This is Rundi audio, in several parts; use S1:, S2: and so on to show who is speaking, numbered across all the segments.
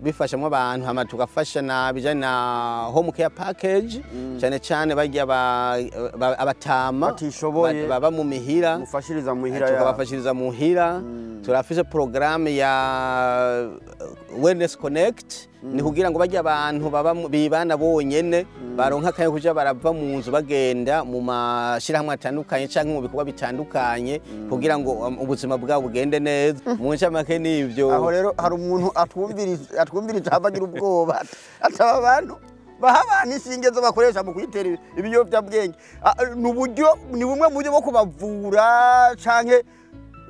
S1: bifashamo abantu hama tugafasha na bijanye na home care package cyane cyane bagiye abatama
S2: batishoboye
S1: baba mu mihira
S2: mufashiriza muhira
S1: tukabafashiriza muhira turafise programme ya Wellness Connect ni kugira ngo bajye abantu baba bibana bonyene baronka kaye kuja barava mu nzu bagenda mu mashirahamwe atandukanye canke mu bikorwa bitandukanye kugira ngo ubuzima bwabo bugende neza mu ncamake nivyo. Aho
S2: rero hari umuntu atwumvirije abagira ubwoba ataba abantu bahabana inshinge zo bakoresha mu kwitera ibiyobyabwenge ni bumwe mu buryo bwo kubavura canke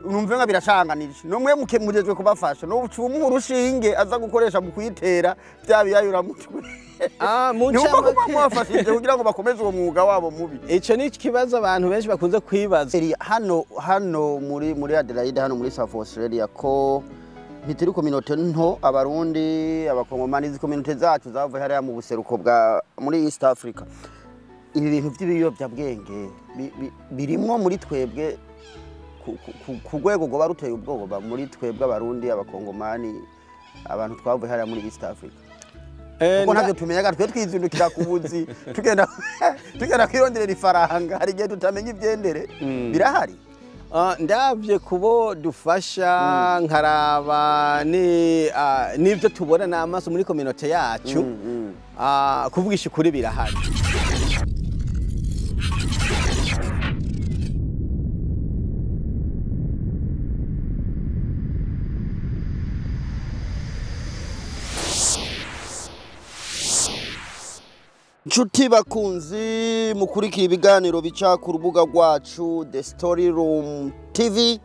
S2: numve nga biracanganirije nomwe mukemurejwe kubafasha no ucuma urushinge aza gukoresha mu kwitera bya biyayuramutwe
S1: mu ncamake
S2: mwafashije kugira ngo bakomeze uwo mwuga wabo mubi.
S1: Ico ni kibazo abantu benshi bakunze kwibaza
S2: hano muri Adelaide hano muri South Australia ko ntituri community nto abarundi abakongomani izi community zacu zavuye hariya mu buseruko bwa muri East Africa ibi bintu by'ibiyobyabwenge birimwo muri twebwe ku rwego rwo baruteye ubwoba muri twebwe abarundi abakongomani abantu twavuye hariya muri East Africa kuko ntabyo tumenyaga twe twizindukira ku buzi tugenda kwironderera ifaranga hari igihe tutamenya ibyendere birahari.
S1: Ndavye kubo dufasha nkaraba n'ivyo tubona n'amaso muri community yacu kuvugisha ukuri birahari.
S2: Nshuti bakunzi mukurikira ibiganiro bica ku rubuga rwacu The Story Room TV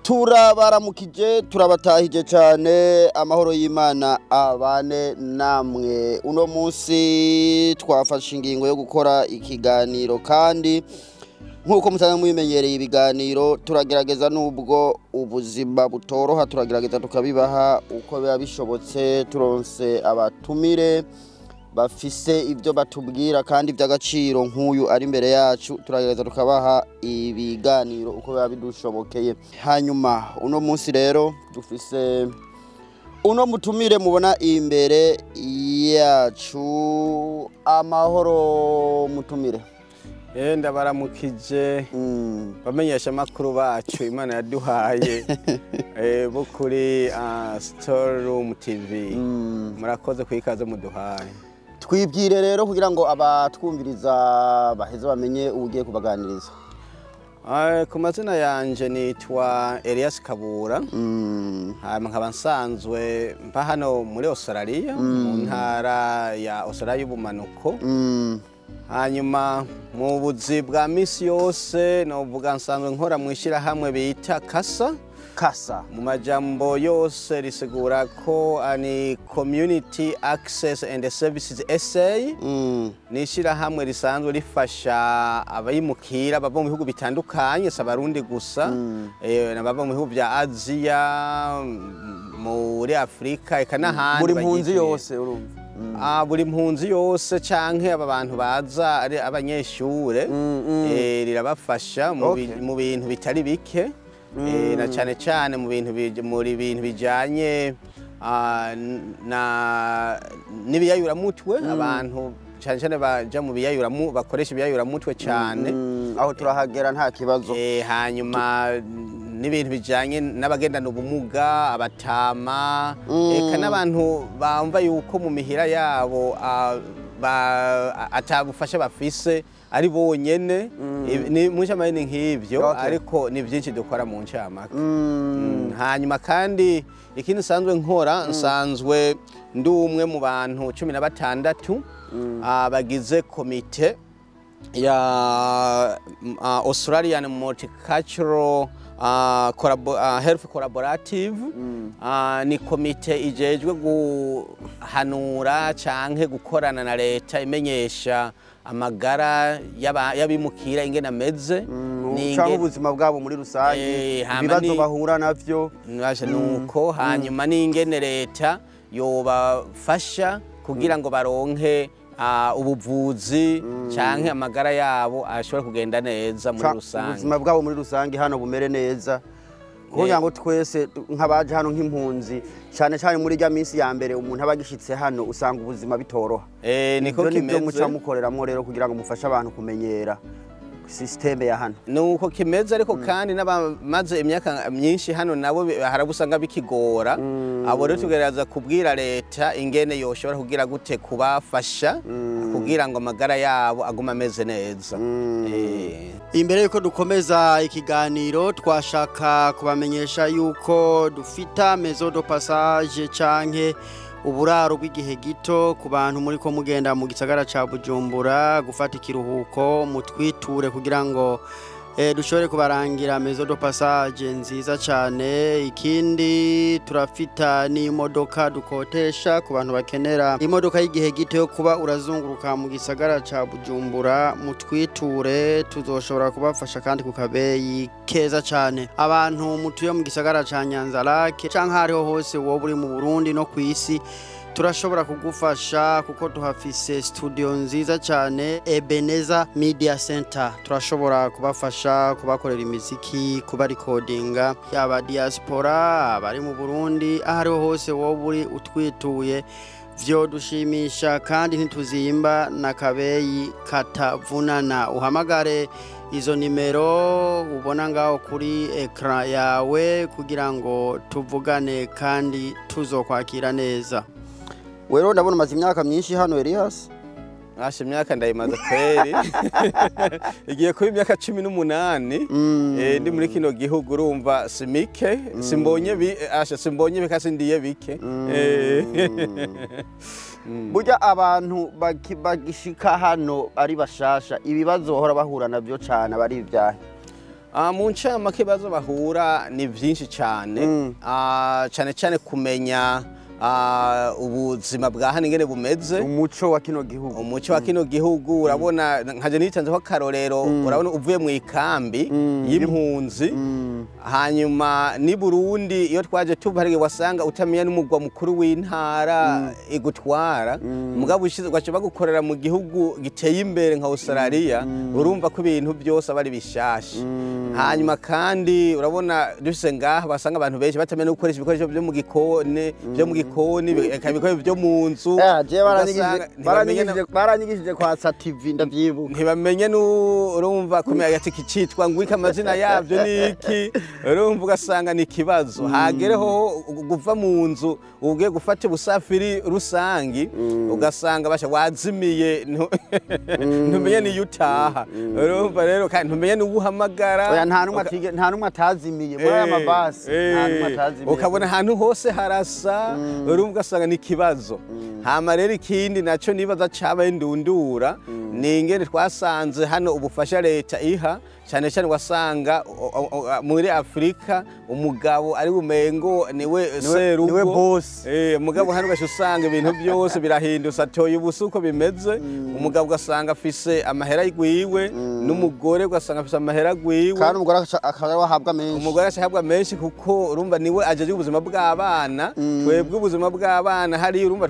S2: turabaramukije turabatahije cyane amahoro y'Imana abane namwe. Uno munsi twafashe ingingo yo gukora ikiganiro kandi nkuko musanzwe mubimenyereye ibiganiro turagerageza nubwo ubuzima butoroha turagerageza tukabibaha uko biba bishobotse turonse abatumire bafise ibyo batubwira kandi by'agaciro nk'uyu ari imbere yacu turagerageza tukabaha ibiganiro uko biba bidushobokeye. Hanyuma uno munsi rero dufise uno mutumire mubona imbere yacu. Amahoro mutumire.
S1: Ndabaramukije bamenyesha makuru bacu Imana yaduhaye bo kuri Story Room TV murakoze kwikaze muduhaye.
S2: Twibwire rero kugira ngo abatwumviriza baheze bamenye ugiye kubaganiriza.
S1: Ku mazina yanje nitwa Elias Kabura nkaba nsanzwe mpa hano muri Australia mu ntara ya Australia y'ubumanuko. Hanyuma mu buzi bwa misi yose novuga nsanzwe nkora mu ishirahamwe bita Kasa mu majambo yose risigura ko ani Community Access and Services SA ni ishirahamwe risanzwe rifasha abayimukira bava mu bihugu bitandukanye s'abarundi gusa bava mu bihugu bya Aziya muri Afrika eka n'ahandi
S2: buri mpunzi yose urumva
S1: buri mpunzi yose canke aba bantu baza ari abanyeshure rirabafasha mu bintu bitari bike na cyane cyane mu bintu bijanye n'ibiyayuramutwe abantu cyane cyane baja mu bakoresha ibiyayuramutwe cyane
S2: aho turahagera nta kibazo.
S1: Hanyuma n'ibintu bijanye n'abagendana ubumuga abatama eka n'abantu bamva yuko mu mihira yabo atabufasha bafise ari bonyene ni mu ncamake nk'ivyo ariko ni byinshi dukora mu ncamake. Hanyuma kandi ikindi nsanzwe nkora nsanzwe ndi umwe mu bantu 16 bagize komite ya Australian Multicultural Health Collaborative. Ni komite ijejwe guhanura canke gukorana na leta imenyesha amagara y'abimukira ingene ameze
S2: n'ingene ubuzima bwabo muri rusange ibibazo bahura navyo
S1: nuko. Hanyuma n'ingene leta yobafasha kugira ngo baronke ubuvuzi canke amagara yabo ashobora kugenda neza muri rusange
S2: ubuzima bwabo muri rusange hano bumere neza kugira ngo twese nk'abaje hano nk'impunzi cyane cyane muri rya minsi ya mbere umuntu aba agishitse hano usanga ubuzima bitoroha
S1: niko kimeze
S2: nibyo muca mukoreramo rero kugira ngo mufashe abantu kumenyera systeme ya hano
S1: nuko kimeze ariko kandi n'abamaze imyaka myinshi hano nabo harabusanga bikigora abo rero tugereza kubwira leta ingene yoshobora kugira gute kubafasha kugira ngo amagara yabo aguma ameze neza.
S2: Imbere yuko dukomeza ikiganiro twashaka kubamenyesha yuko dufita maison de passage canke uburaro bw'igihe gito ku bantu muri ko mugenda mu gisagara ca Bujumbura gufata ikiruhuko mutwiture kugira ngo dushobore kubarangira maison de passage nziza cyane. Ikindi turafita n'imodoka dukotesha ku bantu bakenera imodoka y'igihe gito yo kuba urazunguruka mu gisagara ca Bujumbura mutwiture tuzoshobora kubafasha kandi ku kabeyi keza cyane. Abantu mutuye mu gisagara ca Nyanzarake canke hariho hose wowe uri mu Burundi no kwisi turashobora kugufasha kuko tuhafise studio nziza cyane Ebeneza Media Center. Turashobora kubafasha kubakorera imiziki kuba recordinga yaba diaspora bari mu Burundi ahariho hose wowe uri utwituye vyo dushimisha kandi ntituzimba na kabeyi katavunana. Uhamagare izo nimero ubona ngaho kuri ekran yawe kugira ngo tuvugane kandi tuzokwakira neza. Wero ndabona maze imyaka myinshi hano Elias.
S1: Ashe imyaka ndayimaze kweri. Igiye kuba imyaka 18 ndi muri kino gihugu urumva simike simbonye bikase ndiye bike.
S2: Burya abantu bagishika hano ari bashasha ibibazo bahora bahura nabyo cyane bari ibyahe.
S1: Mu ncama kibazo bahura ni byinshi cyane. Cyane cyane kumenya ubuzima bwa hano ingene bumeze,
S2: umuco wa kino gihugu
S1: urabona nkaje nitanze ko karorero urabona uvuye mu ikambi y'impunzi hanyuma ni Burundi iyo twaje tuvarige wasanga utamenya n'umugwa mukuru w'intara igutwara mugabo ushize gwaje bagukorera mu gihugu giteye imbere nka Australia urumva ko ibintu byose abari bishasha. Hanyuma kandi urabona dufise ngaha basanga abantu benshi batamenya no gukoresha ibikoresho byo mu gikoni ikabikoresho byo mu nzu
S2: baranyigishije kwa TV ndavyibuka
S1: ntibamenye urumva kumenya gati kicitwa ngwika amazina yabyo niki urumva ugasanga ni kibazo hagereho guva mu nzu ugiye gufata ubusafiri rusangi ugasanga basha wazimiye ntumenye ni yutaha urumva rero kandi ntumenye ni uhamagara
S2: nta numwe atazimiye muri aya mabasi nta numwe atazimiye
S1: ukabona ahantu hose harasa urumva ugasanga ni kibazo. Hama rero ikindi naco nibaza cabaye ndundura ni ingene twasanze hano ubufasha leta iha cyane cyane wasanga muri Afrika umugabo ari bumengo niwe serugo
S2: niwe boss
S1: umugabo hano gasusanga ibintu byose birahindutse atoye ubusuko bimeze umugabo ugasanga afise amahera y'igwiwe n'umugore ugasanga afise amahera gwiwe
S2: kandi umugore akahabwa menshi
S1: kuko urumva niwe ajeje ubuzima bw'abana twebwe ubuzima bw'abana hari urumva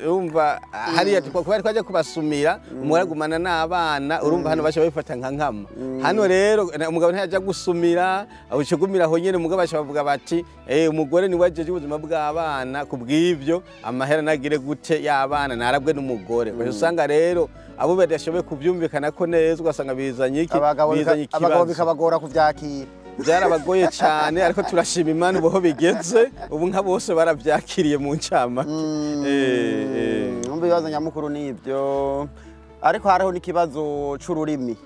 S1: urumva hari twari twaje kubasumira umugore agumana n'abana urumva hano basha bifata nka nkama hano rero umugabo ntaje gusumira abicugumira aho nyene umugabo basha bavuga bati umugore ni wajeje ubuzima bw'abana kubw'ivyo amahera nagire gute y'abana narabwe n'umugore usanga rero abo badashoboye kuvyumvikana ko neza ugasanga bizanye ikibazo
S2: abagabo bikabagora kuvyakira
S1: byarabagoye cyane ariko turashima Imana ubo bigeze ubu nka bose baravyakiriye mu ncama
S2: umbe bibazo nyamukuru nivyo ariko hariho n'ikibazo c'ururimi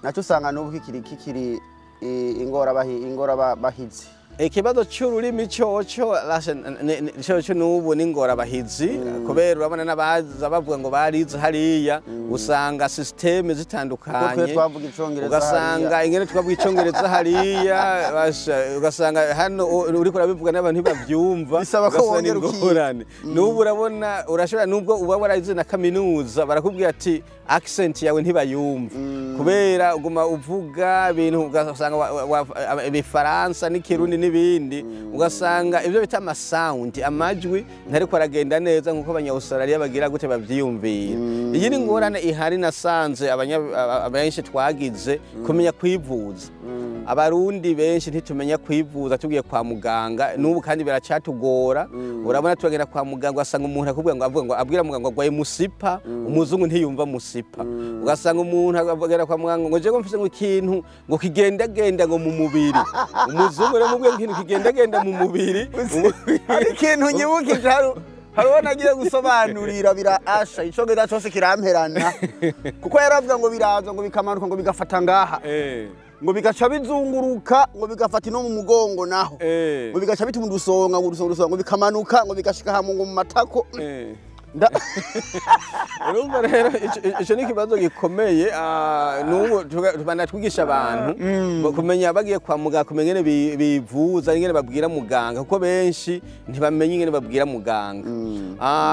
S2: naco usanga n'ubu kikiri ingora bahizi
S1: ikibazo cy'ururimi cyoco n'ubu n'ingora bahizi kubera urabona n'abaza bavuga ngo barize hariya usanga systeme zitandukanye ugasanga ingene twavuga icongereza hariya ugasanga hano uriko urabivuga n'abantu bavyumva ugasanga ingorane n'ubu urabona urashobora nubwo uba warize na kaminuza barakubwira ati accent yawe ntibayumva kubera uguma uvuga ibintu ugasanga ibifaransa n'ikirundi n'ibindi ugasanga ibyo bita amasound amajwi ntariko aragenda neza nkuko abanyaustralia bagira gute bavyiyumvira. Iyi ni ngorane ihari nasanze abenshi twagize kumenya kwivuza abarundi benshi ntitumenya kwivuza tugiye kwa muganga n'ubu kandi biracatugora urabona turagenda kwa muganga ugasanga umuntu akubwira ngo avuga ngo abwira muganga agwaye musipa umuzungu ntiyumva musipa ugasanga umuntu agera kwa muganga ngo je ngo mfise ngo ikintu ngo kigendagenda ngo mu mubiri umuzungu rero mubwiye ikintu kigendagenda mu mubiri
S2: ari ikintu nyibukije hariho nagiye gusobanurira biraasha icogeza cyose kiramperana kuko yaravuga ngo biraza ngo bikamanuka ngo bigafata ngaha ngo bigaca bizunguruka ngo bigafata no mu mugongo naho ngo bigaca bituma udusonga ngo bikamanuka ngo bigashika hamwe ngo mu matako
S1: urumva rero ico ni kibazo gikomeye n'ubu banatwigisha abantu kumenya bagiye kwa muganga kumenya ingene bivuza ingene babwira muganga kuko benshi ntibamenye ingene babwira muganga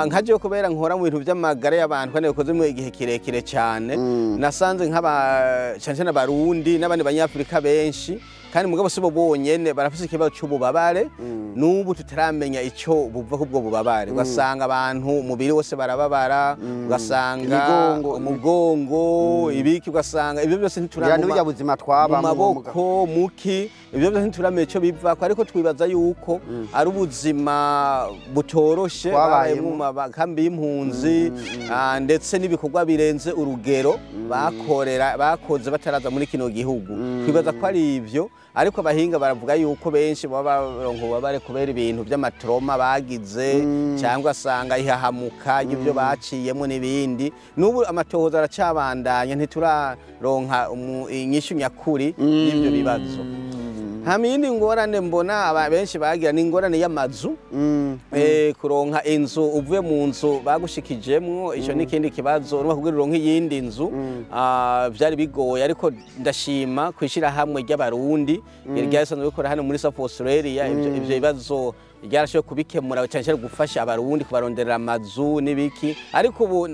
S1: nkaje kubera nkora mu bintu by'amagara y'abantu kandi bikoze mu igihe kirekire cyane nasanze cyane n'abarundi n'abandi banyafrika benshi kandi mugabo sibo bonyene barafise ikibazo cy'ububabare n'ubu tutaramenya ico buva kubwo bubabare ugasanga abantu umubiri wose barababara ugasanga umugongo ibiki ugasanga ibyo byose ntituramenya
S2: buzima twaba
S1: mu maboko muki ibyo byose ntituramenya ico biva ariko twibaza yuko ari ubuzima butoroshe babaye mu makambi y'impunzi ndetse n'ibikorwa birenze urugero bakoze bataraza muri kino gihugu twibaza ko ari ivyo ariko abahinga baravuga yuko benshi baba baronka ububabare kubera ibintu by'amatroma bagize cyangwa asanga ihahamuka y'ibyo baciyemo n'ibindi n'ubu amatohoza aracabandanya ntituraronka inyishu nyakuri y'ibyo bibazo hamindi ngorane mbona benshi bagira ni ingorane y'amazu kuronka inzu uvuye mu nzu bagushikijemwo ico n'ikindi kibazo urumva kugira uronka iyindi nzu byari bigoye ariko ndashima kwishira hamwe ry'abarundi ryasanzwe bikora hano muri South Australia ivyo bibazo ryarashoboye kubikemura cyane gufasha abarundi kubaronderera amazu n'ibiki ariko ubu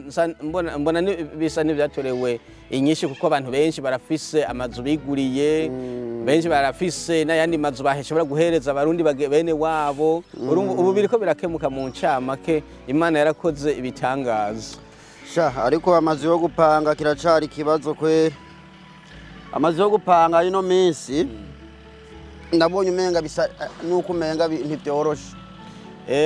S1: mbona bisa n'ivyatorewe inyinshi kuko abantu benshi barafise amazu biguriye benshi barafise n'ayandi mazu baheshobora guhereza abarundi bene wabo ubu biriko birakemuka mu ncamake Imana yarakoze ibitangaza
S2: ariko amazu yo gupanga kiracari kibazo kwe amazu yo gupanga ino minsi ndabonye umenga bisa nuko umenga ntibyoroshe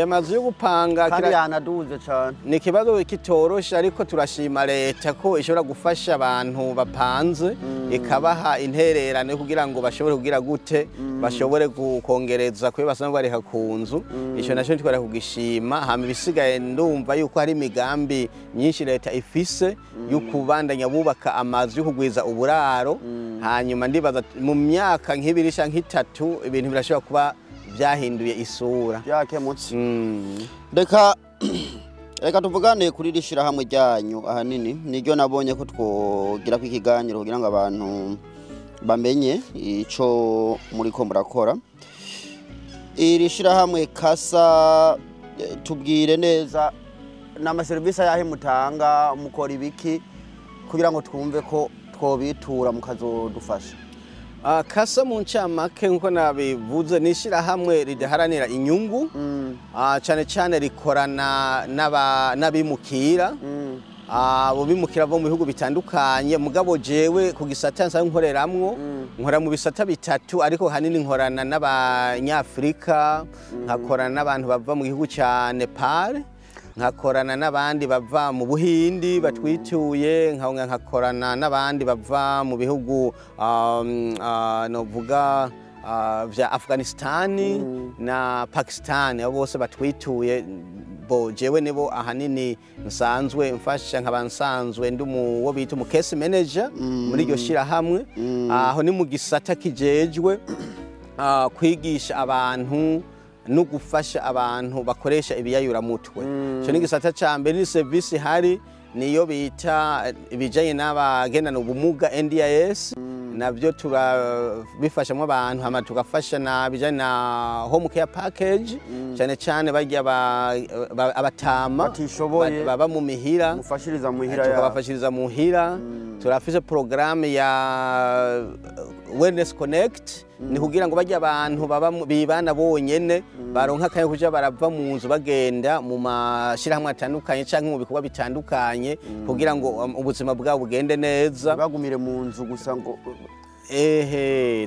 S1: amazu yo gupanga
S2: kandi yanaduze cyane
S1: ni kibazo kitoroshe ariko turashima leta ko ishobora gufasha abantu bapanze ikabaha intererano kugira ngo bashobore kugira gute bashobore gukongereza kwe basanzwe bareka ku nzu ico naco ntitwara kugishima hama bisigaye ndumva yuko hari imigambi myinshi leta ifise yo kubandanya bubaka amazu yo kugwiza uburaro hanyuma ndibaza mu myaka nk'ibiri canke itatu ibintu birashobora kuba byahinduye isura
S2: byakemutse reka tuvugane kuri rishira hamwe ryanyu ahanini niryo nabonye ko twogira ku ikiganiro kugira ngo abantu bamenye ico muri ko murakora iri shira hamwe kasa tubwire neza nama service yahe mutanga mukora ibiki kugira ngo twumve ko twobitura mukazodufasha
S1: kasa mu ncamake nkuko nabivuze nishira hamwe ridaharanira inyungu cyane cyane rikorana n'abimukira abo bimukira bo mu bihugu bitandukanye mugabo jewe ku gisata nsanzwe nkoreramwo nkora mu bisata bitatu ariko hanini nkorana n'abanyafrika nkakorana n'abantu bava mu gihugu ca Nepal nkakorana n'abandi bava mu Buhindi batwituye nkakorana n'abandi bava mu bihugu novuga vya Afghanistan na Pakistan abo bose batwituye bo jewe nibo ahanini nsanzwe mfasha nkabansanzwe wo bita mu case manager muri iryo shira hamwe aho ni mu gisata kijejwe kwigisha abantu no gufasha abantu bakoresha ibiyayuramutwe cyo ni gisata cyambere ni service hari niyo bita ibijanye n'abagendana ubumuga NDIS nabyo turabifashamo abantu hama tugafasha na bijanye na home care package cyane cyane bajya abatama baba mu mihira
S2: mufashiriza muhira
S1: tukabafashiriza muhira turafise programme ya Wellness Connect ni kugira ngo bajya abantu bibana bonyene baronka kaye kuja barava mu nzu bagenda mu mashirahamwe atandukanye canke mu bikorwa bitandukanye kugira ngo ubuzima bwabo bugende neza
S2: bagumire mu nzu gusa ngo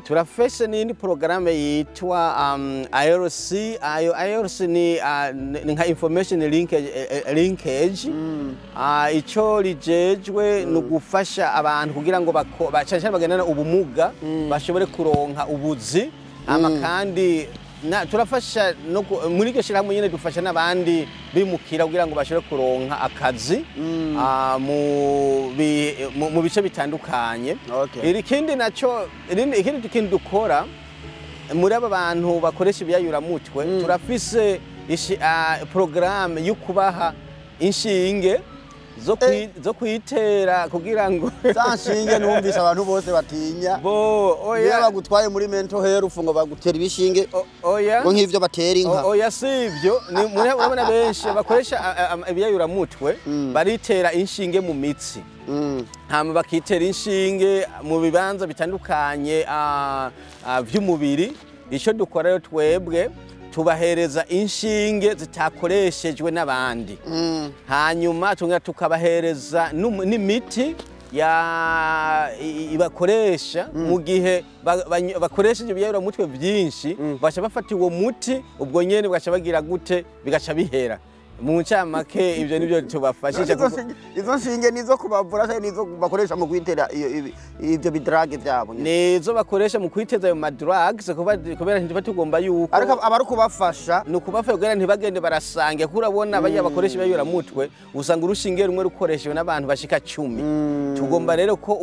S1: turafise n'indi porogaramu yitwa IRC. IRC ni nka information linkage. Ico rijejwe no gufasha abantu kugira ngo cyane bagendana ubumuga bashobore kuronka ubuzi kandi turafasha no muri iryo shirahamwe nyene dufasha n'abandi bimukira kugira ngo bashobore kuronka akazi mu bice bitandukanye. Ikindi naco ikindi dukora muri aba bantu bakoresha ibiyayuramutwe turafise programme yo kubaha inshinge zo kwitera kugira ngo
S2: zanshinge numvise abantu bose batinya oya bagutwaye muri mental health ngo bagutera ibishinge
S1: oya
S2: ngo nk'ivyo batera inka
S1: oya sivyo ni muri abana benshi bakoresha ibiyayuramutwe baritera inshinge mu mitsi hama bakitera inshinge mu bibanza bitandukanye vy'umubiri. Ico dukora rero twebwe tubahereza inshinge zitakoreshejwe n'abandi hanyuma tukabahereza n'imiti ibakoresha mu gihe bakoresheje ibiyayuramutwe byinshi baca bafata uwo muti ubwo nyene bagaca bagira gute bigaca bihera. Mu ncamake ivyo nivyo tubafashije.
S2: Izo nshinge nizo kubavura cyane nizo bakoresha mu kwitera ivyo bidrage byabo
S1: nizo bakoresha mu kwiteza ayo madrugs kubera ntiba tugomba yuko
S2: ariko abari kubafasha
S1: no kubafasha kugira ntibagende barasange kurabona bajya bakoresha ibiyayuramutwe usanga urushinge rumwe rukoreshejwe n'abantu bashika 10. Tugomba rero ko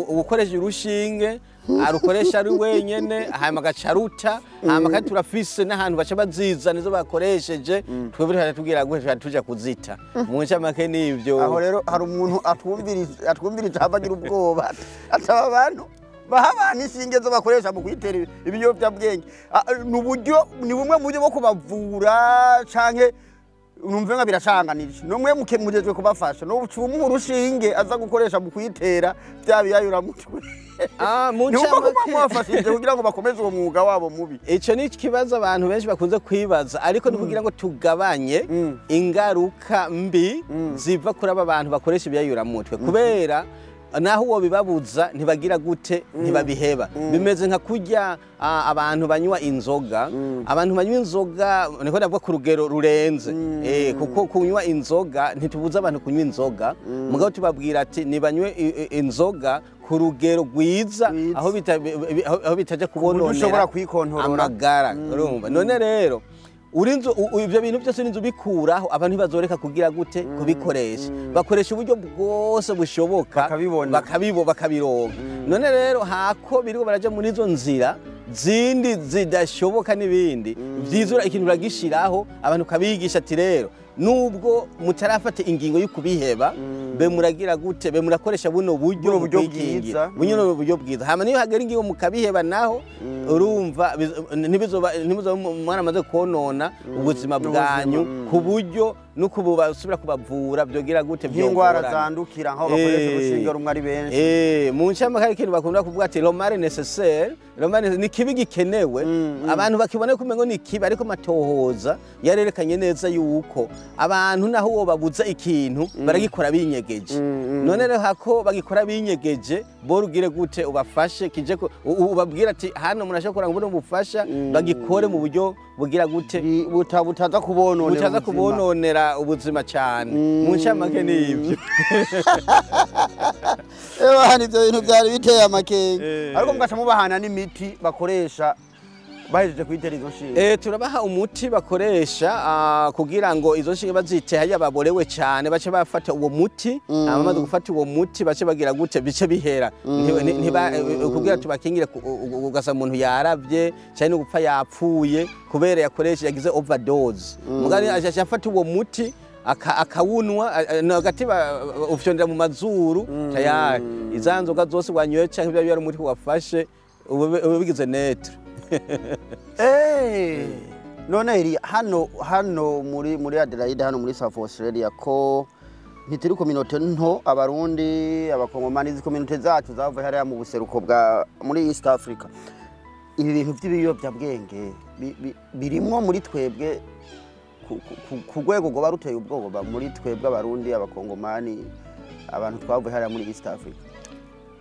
S1: ukoresha urushinge arukoresha ari wenyene hanyuma agacaruta hanyuma kandi turafise n'ahantu baca baziza nizo bakoresheje twebwe tugira gwe tuja kuzita mu ncamake n'ivyo. Aho
S2: rero hari umuntu atwumvirije abagira ubwoba ataba abantu bahabana inshinge zo bakoresha mu kwitera ibiyobyabwenge ni bumwe mu buryo bwo kubavura canke numve nga biracanganije nomwe mukemujejwe kubafasha no ucuma urushinge aza gukoresha mu kwitera bya biyayuramutwe
S1: mu ncamake
S2: mwafashije kugira ngo bakomeze uwo mwuga wabo mubi.
S1: Ico ni ikibazo abantu benshi bakunze kwibaza ariko ni kugira ngo tugabanye ingaruka mbi ziva kuri aba bantu bakoresha ibiyayuramutwe kubera naho uwo bibabuza ntibagira gute ntibabiheba. Bimeze nka kurya abantu banywa inzoga niko ndavuga ku rugero rurenze kuko kunywa inzoga ntitubuza abantu kunywa inzoga mugabo tubabwira ati nibanywe inzoga ku rugero rwiza aho bitaje kubononera amagara urumva. None rero ivyo bintu byose ninzu bikuraho abantu ntibazoreka kugira gute kubikoresha bakoresha uburyo bwose bushoboka bakabironka. None rero hako biriko baraja muri izo nzira zindi zidashoboka n'ibindi vyizura ikintu uragishiraho abantu kabigisha ati rero nubwo mutarafata ingingo yo kubiheba be muragira gute be murakoresha buno buryo bwikingira bunyo buryo bwiza hama niyo hagera ingingo mukabiheba naho urumva ntibizoba mwana maze konona ubuzima bwanyu ku buryo nuko basubira kubavura byogira gute
S2: by'ingwara zandukira nko bakoresha urushinge rumwe ari benshi.
S1: Mu ncamake hari ikintu bakunda kuvuga ati l'homme nécessaire ni kibi gikenewe abantu bakibone kumengo ni kibi ariko matohoza yarerekanye neza yuko abantu naho uwo babuza ikintu baragikora binyegeje. None rero hako bagikora binyegeje borugire gute ubafashe kije ubabwira ati hano munashaka ngo bufasha bagikore mu buryo bugira gute
S2: butaza
S1: kubononera ubuzima cyane. Mu ncamake n'ibyo
S2: Ebana ibyo bintu byari biteye amakenga ariko mugaca mubahana n'imiti bakoresha bahejeje kwitera izo nshinge.
S1: Turabaha umuti bakoresha kugira ngo izo nshinge baziteye baborewe cyane bace bafata uwo muti amaze gufata uwo muti bace bagira gute bice bihera kugira tubakingire ugasa umuntu yaravye cyane gupfa yapfuye kubera yakoresha yagize overdose mugani aje afata uwo muti akawunwa hagati ufyondera mu mazuru tayari izanzoga zose wanyoye cyangwa ibyo yari umuti wafashe ubigize netre.
S2: None iri hano muri Adelaide hano muri South Australia ko ntitiri community nto abarundi abakongomani izi community zacu zavuye hariya mu buseruko bwa muri East Africa ibi bintu by'ibiyobyabwenge birimwo muri twebwe ku rwego rwo baruteye ubwoba muri twebwe abarundi abakongomani abantu twavuye hariya muri East Africa.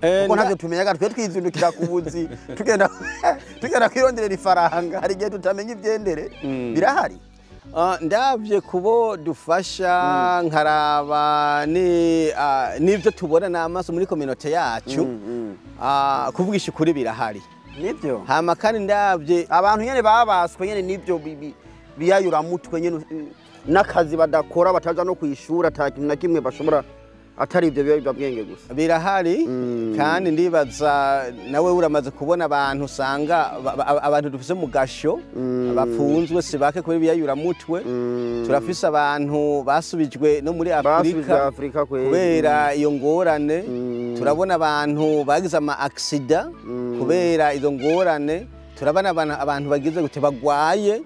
S2: kuko ntavyo tumenyaga twe twizindukira ku buzi tugenda kwironderera ifaranga hari igihe tutamenya ivyendere birahari
S1: ndavye kubo dufasha nkaraba n'ivyo tubona n'amaso muri community yacu kuvugisha ukuri birahari
S2: nivyo
S1: hama kandi ndavye
S2: abantu nyene babaswe nyene nivyo biyayuramutwe nyene n'akazi badakora bataja no kwishura atakintu na kimwe bashobora atari ivyo biyobyabwenge gusa
S1: birahari kandi ndibaza nawe uramaze kubona abantu usanga abantu dufise mu gasho bafunzwe sibake kuri ibiyayuramutwe turafise abantu basubijwe no muri Afrika kubera iyo ngorane turabona abantu bagize ama accident kubera izo ngorane turabona abantu bagize gute bagwaye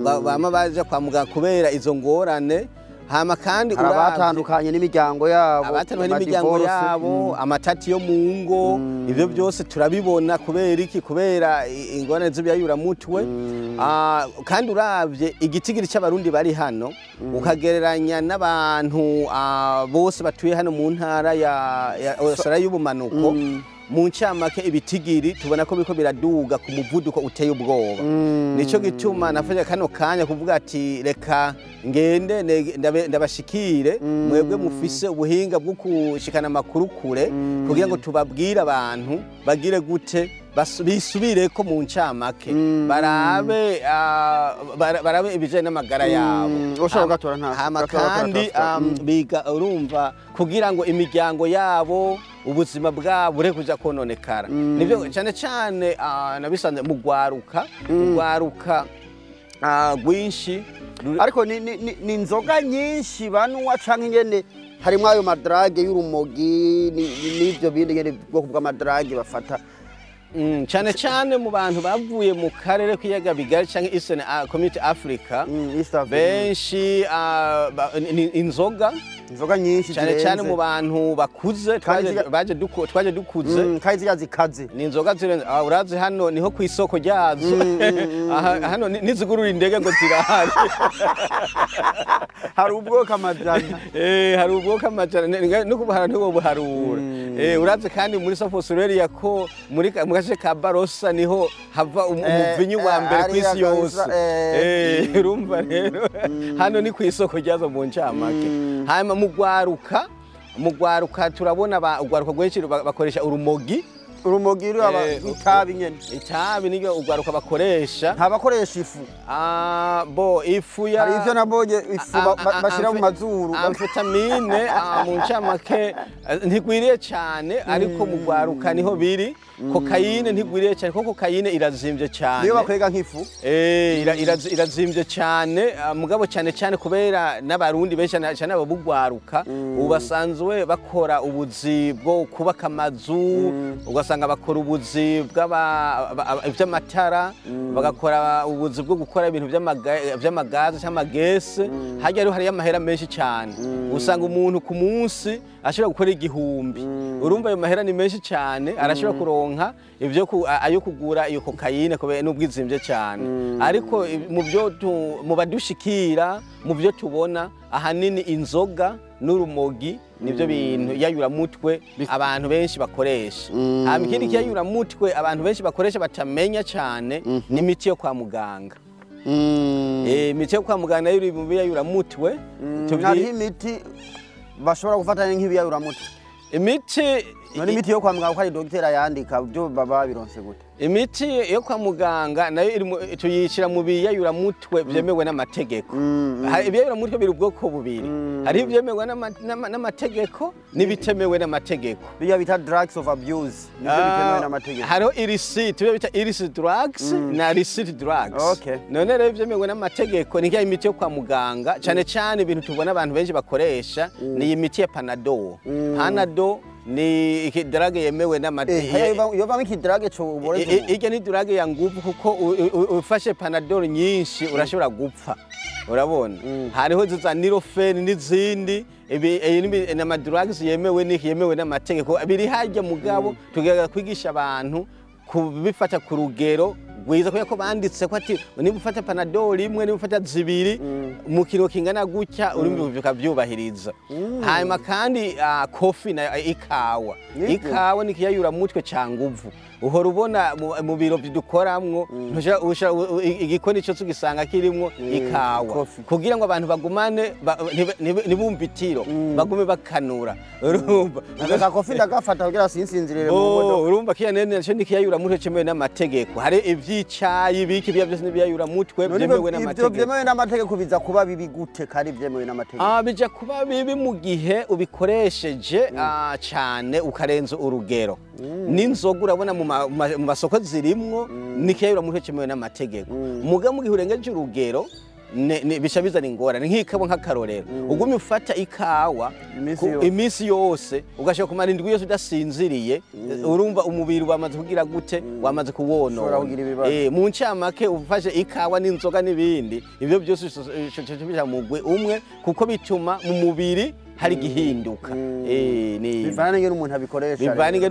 S1: bama baje kwa muganga kubera izo ngorane hama kandi
S2: abatandukanye n'imiryango yabo
S1: amatati yo mu ngo ivyo byose turabibona kubera iki kubera ingorane z'ibiyayuramutwe kandi uravye igitigiri c'abarundi bari hano ukagereranya n'abantu bose batuye hano mu ntara ya Osara y'ubumanuko mu ncamake ibitigiri tubona ko biko biraduga ku muvuduko uteye ubwoba nico gituma nafashe kano kanya kuvuga ati reka ngende ndabashikire mwebwe mufise ubuhinga bwo kushikana amakuru kure kugira ngo tubabwire abantu bagire gute bisubire ko mu ncamake barabe ibijanye n'amagara yabo hama kandi biga urumva kugira ngo imiryango yabo ubuzima bwabo bure kuja kononekara nivyo cyane nabisanze mu gwaruka rwinshi
S2: ariko ni inzoga nyinshi banwa canke nyene harimwo ayo madrage y'urumogi n'ivyo bindi nyene bwoko bw'amadrage bafata
S1: cyane mu bantu bavuye mu karere k'iyaga bigari canke Eastern Community Africa benshi inzoga
S2: nyinshi
S1: cyane mu bantu bakuze twaje dukuze
S2: kandi ziriya zikaze
S1: ni inzoga zirenze urazi hano niho ku isoko ryazo hano nizigurura indege ngo zirahari
S2: hari ubwoko amajana
S1: hari ubwoko amajana no kubahara ntiwo buharura urazi kandi muri South Australia ko muri gace ka Barossa niho hava umuvinyu wa mbere ku isi yose urumva rero hano ni ku isoko ryazo mu ncamake hanyuma mu gwaruka turabona ugwaruka rwenshi bakoresha urumogi
S2: itabi nyene
S1: itabi niyo ugwaruka bakoresha
S2: ntabakoresha ifu
S1: ifu ya
S2: hari ivyo nabonye ifu bashira mu mazuru
S1: amfetamine mu ncamake ntigwiriye cyane ariko mu gwaruka niho biri kokayine ntigwiriye cyane kuko kokayine irazimvye cyane
S2: niyo bakwega nk'ifu
S1: irazimvye cyane mugabo cyane kubera n'abarundi benshi cyane abo bugwaruka ubasanzwe bakora ubuzi bwo kubaka amazu ugasanga bakora ubuzi bw'amatara bagakora ubuzi bwo gukora ibintu by'amagazi cyangwa magese hajya hari amahera menshi cyane usanga umuntu ku munsi ashobora gukora 1000 urumva ayo mahera ni menshi cyane arashobora kuronka ayo kugura iyo kokayine kubera n'ubwizimvye cyane ariko mu badushikira mu byo tubona ahanini inzoga n'urumogi nivyo bintu yayuramutwe abantu benshi bakoresha hama ikindi kiyayuramutwe abantu benshi bakoresha batamenya cyane ni imiti yo kwa muganga imiti yo kwa muganga nayo iri mu biyayuramutwe
S2: hariho imiti bashobora gufata nk'ibiyayuramutwe
S1: imiti
S2: yo kwa muganga ko ari dogiteri yandika byo baba bironse gute
S1: imiti yo kwa muganga nayo tuyishira mu biyayuramutwe byemewe n'amategeko ibiyayuramutwe biri ubwoko bubiri hari ibyemewe n'amategeko n'ibitemewe n'amategeko
S2: biya bita drugs of abuse nibyo bitemewe n'amategeko
S1: hariho illicit biya bita illicit drugs na illicit drugs none rero byemewe n'amategeko ni imiti yo kwa muganga cyane ibintu tubona abantu benshi bakoresha ni imiti ya Panadol ni drug yemewe n'amategeko
S2: yova iki drug cyo
S1: ige ni drug ya nguvu kuko ufashe Panadol nyinshi urashobora gupfa urabona hariho za Nurofen n'izindi n'ama drugs yemewe n'amategeko biri hajya mugabo tugaga kwigisha abantu kubifata ku rugero gwiza kubera ko banditse ko ati niba ufata panadol imwe niba ufata zibiri mu kiro kingana gutya urumva ukavyubahiriza hanyuma kandi kofi na ikawa ni kiyayuramutwe ca nguvu uhora ubona mu biro dukoramwo igikoni cyo tugisanga kirimwo ikawa kugira ngo abantu bagumane ntibumve itiro bagume bakanura urumva
S2: aka kofi ndagafata kugira sinsinzirire mu modoka
S1: urumva kiya nene cyo nikiyayuramutwe cemewe n'amategeko hari ivyicayi biki bya byose n'ibiyayuramutwe byemewe n'amategeko
S2: byemewe n'amategeko biza kuba bibi gute kari byemewe n'amategeko
S1: bija kuba bibi mu gihe ubikoresheje cyane ukarenza urugero n'inzoga urabona mu masoko zirimwo nikiyayuramutwe cemewe n'amategeko muga mu gihe urengeje urugero bisha bizana ingorane nk'ikawa nk'akarorero ugumye ufata ikawa iminsi yose ugashaka kumara indwi yose udasinziriye urumva umubiri wamaze kugira gute wamaze kuwonona mu ncamake ufashe ikawa n'inzoga n'ibindi ibyo byose bisha mugwe umwe kuko bituma mu mubiri hari gihinduka
S2: bivana ngene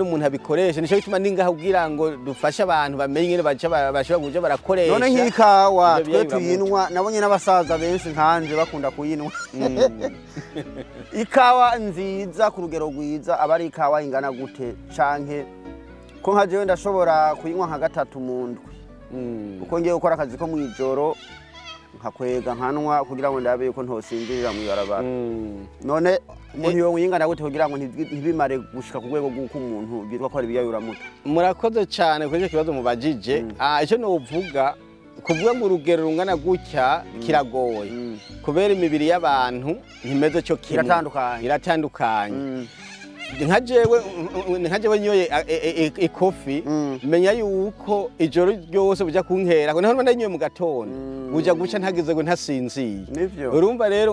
S2: umuntu abikoresha
S1: nico bituma ningaha kugira ngo dufashe abantu bamenye ngene bashobora kuja barakoresha
S2: none nk'ikawa twe tuyinwa nabonye n'abasaza benshi nkanje bakunda kuyinwa ikawa nziza ku rugero rwiza aba ari ikawa ingana gute canke ko nka jewe ndashobora kuyinywa nka gatatu mu ndwi uko ngiye gukora akazi ko mwijoro nkakwega nkanwa kugira ngo ndabe yuko ntosinzirira mu barabara none umuntu yo yingana gute kugira ngo ntibimare gushika ku rwego rw'uko umuntu bitwa ko ari ibiyayuramutwe
S1: murakoze cyane kuri icyo kibazo mubajije icyo novuga kuvuga ngo urugero rungana gutya kiragoye kubera imibiri y'abantu ntimeze cyo kimwe iratandukanye nka jewe nyoye ikofi menya yuko ijoro ryose buja kunkera naho ndanyoye mu gatondo buja guca ntagize ngo ntasinziye urumva rero